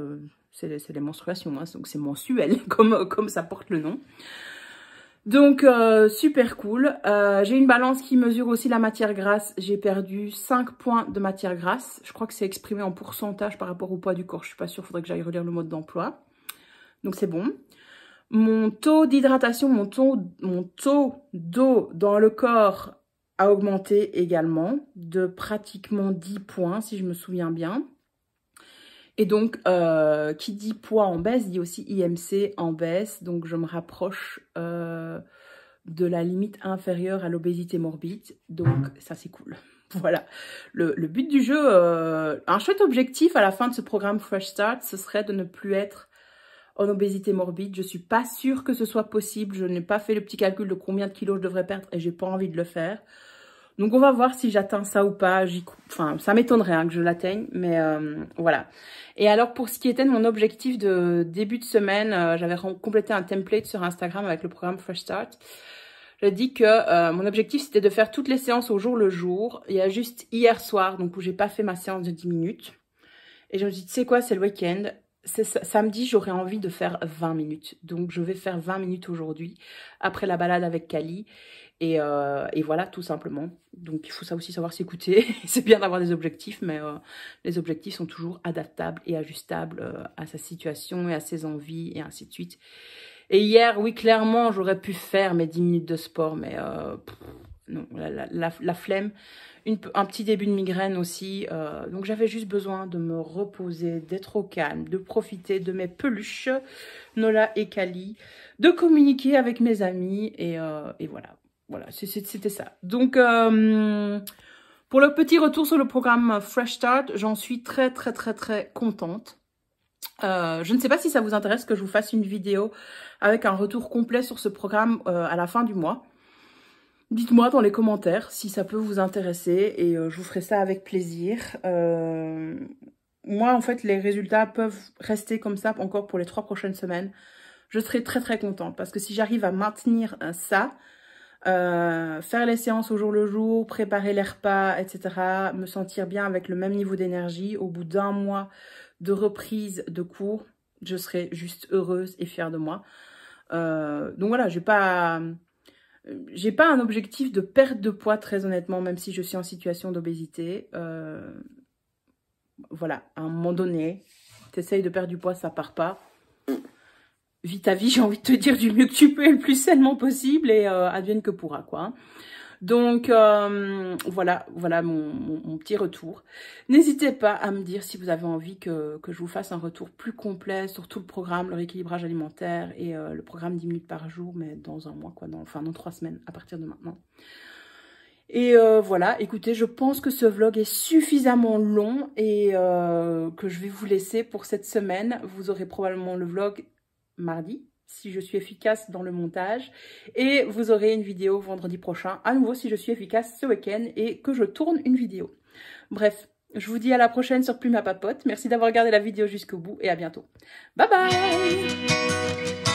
c'est les menstruations, hein, donc c'est mensuel comme ça porte le nom. Donc super cool. J'ai une balance qui mesure aussi la matière grasse, j'ai perdu 5 points de matière grasse, je crois que c'est exprimé en pourcentage par rapport au poids du corps, je suis pas sûre, faudrait que j'aille relire le mode d'emploi, donc c'est bon. Mon taux d'hydratation, mon taux d'eau dans le corps a augmenté également de pratiquement 10 points, si je me souviens bien. Et donc, qui dit poids en baisse, dit aussi IMC en baisse. Donc, je me rapproche de la limite inférieure à l'obésité morbide. Donc, ça, c'est cool. Voilà. Le but du jeu, un chouette objectif à la fin de ce programme Fresh Start, ce serait de ne plus être en obésité morbide. Je suis pas sûre que ce soit possible. Je n'ai pas fait le petit calcul de combien de kilos je devrais perdre et j'ai pas envie de le faire. Donc, on va voir si j'atteins ça ou pas. Enfin, ça m'étonnerait hein, que je l'atteigne, mais voilà. Et alors, pour ce qui était de mon objectif de début de semaine, j'avais complété un template sur Instagram avec le programme Fresh Start. J'ai dit que mon objectif, c'était de faire toutes les séances au jour le jour. Il y a juste hier soir, donc où j'ai pas fait ma séance de 10 minutes. Et je me dis, tu sais quoi, c'est le week-end. Samedi, j'aurais envie de faire 20 minutes. Donc, je vais faire 20 minutes aujourd'hui, après la balade avec Kali. Et voilà, tout simplement. Donc, il faut ça aussi savoir s'écouter. C'est bien d'avoir des objectifs, mais les objectifs sont toujours adaptables et ajustables à sa situation et à ses envies et ainsi de suite. Et hier, oui, clairement, j'aurais pu faire mes 10 minutes de sport, mais non, la flemme. Un petit début de migraine aussi. Donc, j'avais juste besoin de me reposer, d'être au calme, de profiter de mes peluches, Nola et Kali, de communiquer avec mes amis et voilà. Voilà, c'était ça. Donc, pour le petit retour sur le programme Fresh Start, j'en suis très contente. Je ne sais pas si ça vous intéresse que je vous fasse une vidéo avec un retour complet sur ce programme à la fin du mois. Dites-moi dans les commentaires si ça peut vous intéresser et je vous ferai ça avec plaisir. Moi, en fait, les résultats peuvent rester comme ça encore pour les 3 prochaines semaines. Je serai très contente parce que si j'arrive à maintenir ça, faire les séances au jour le jour, préparer les repas, etc., me sentir bien avec le même niveau d'énergie, au bout d'un mois de reprise de cours, je serai juste heureuse et fière de moi. Donc voilà, j'ai pas un objectif de perte de poids, très honnêtement, même si je suis en situation d'obésité. Voilà, à un moment donné, t'essayes de perdre du poids, ça part pas. Vis ta vie, j'ai envie de te dire, du mieux que tu peux et le plus sainement possible et advienne que pourra, quoi. Donc, voilà mon petit retour. N'hésitez pas à me dire si vous avez envie que je vous fasse un retour plus complet sur tout le programme, le rééquilibrage alimentaire et le programme 10 minutes par jour, mais dans un mois, quoi, dans 3 semaines à partir de maintenant. Et voilà, écoutez, je pense que ce vlog est suffisamment long et que je vais vous laisser pour cette semaine. Vous aurez probablement le vlog mardi, si je suis efficace dans le montage. Et vous aurez une vidéo vendredi prochain, à nouveau si je suis efficace ce week-end et que je tourne une vidéo. Bref, je vous dis à la prochaine sur Plume à Papote. Merci d'avoir regardé la vidéo jusqu'au bout et à bientôt. Bye bye!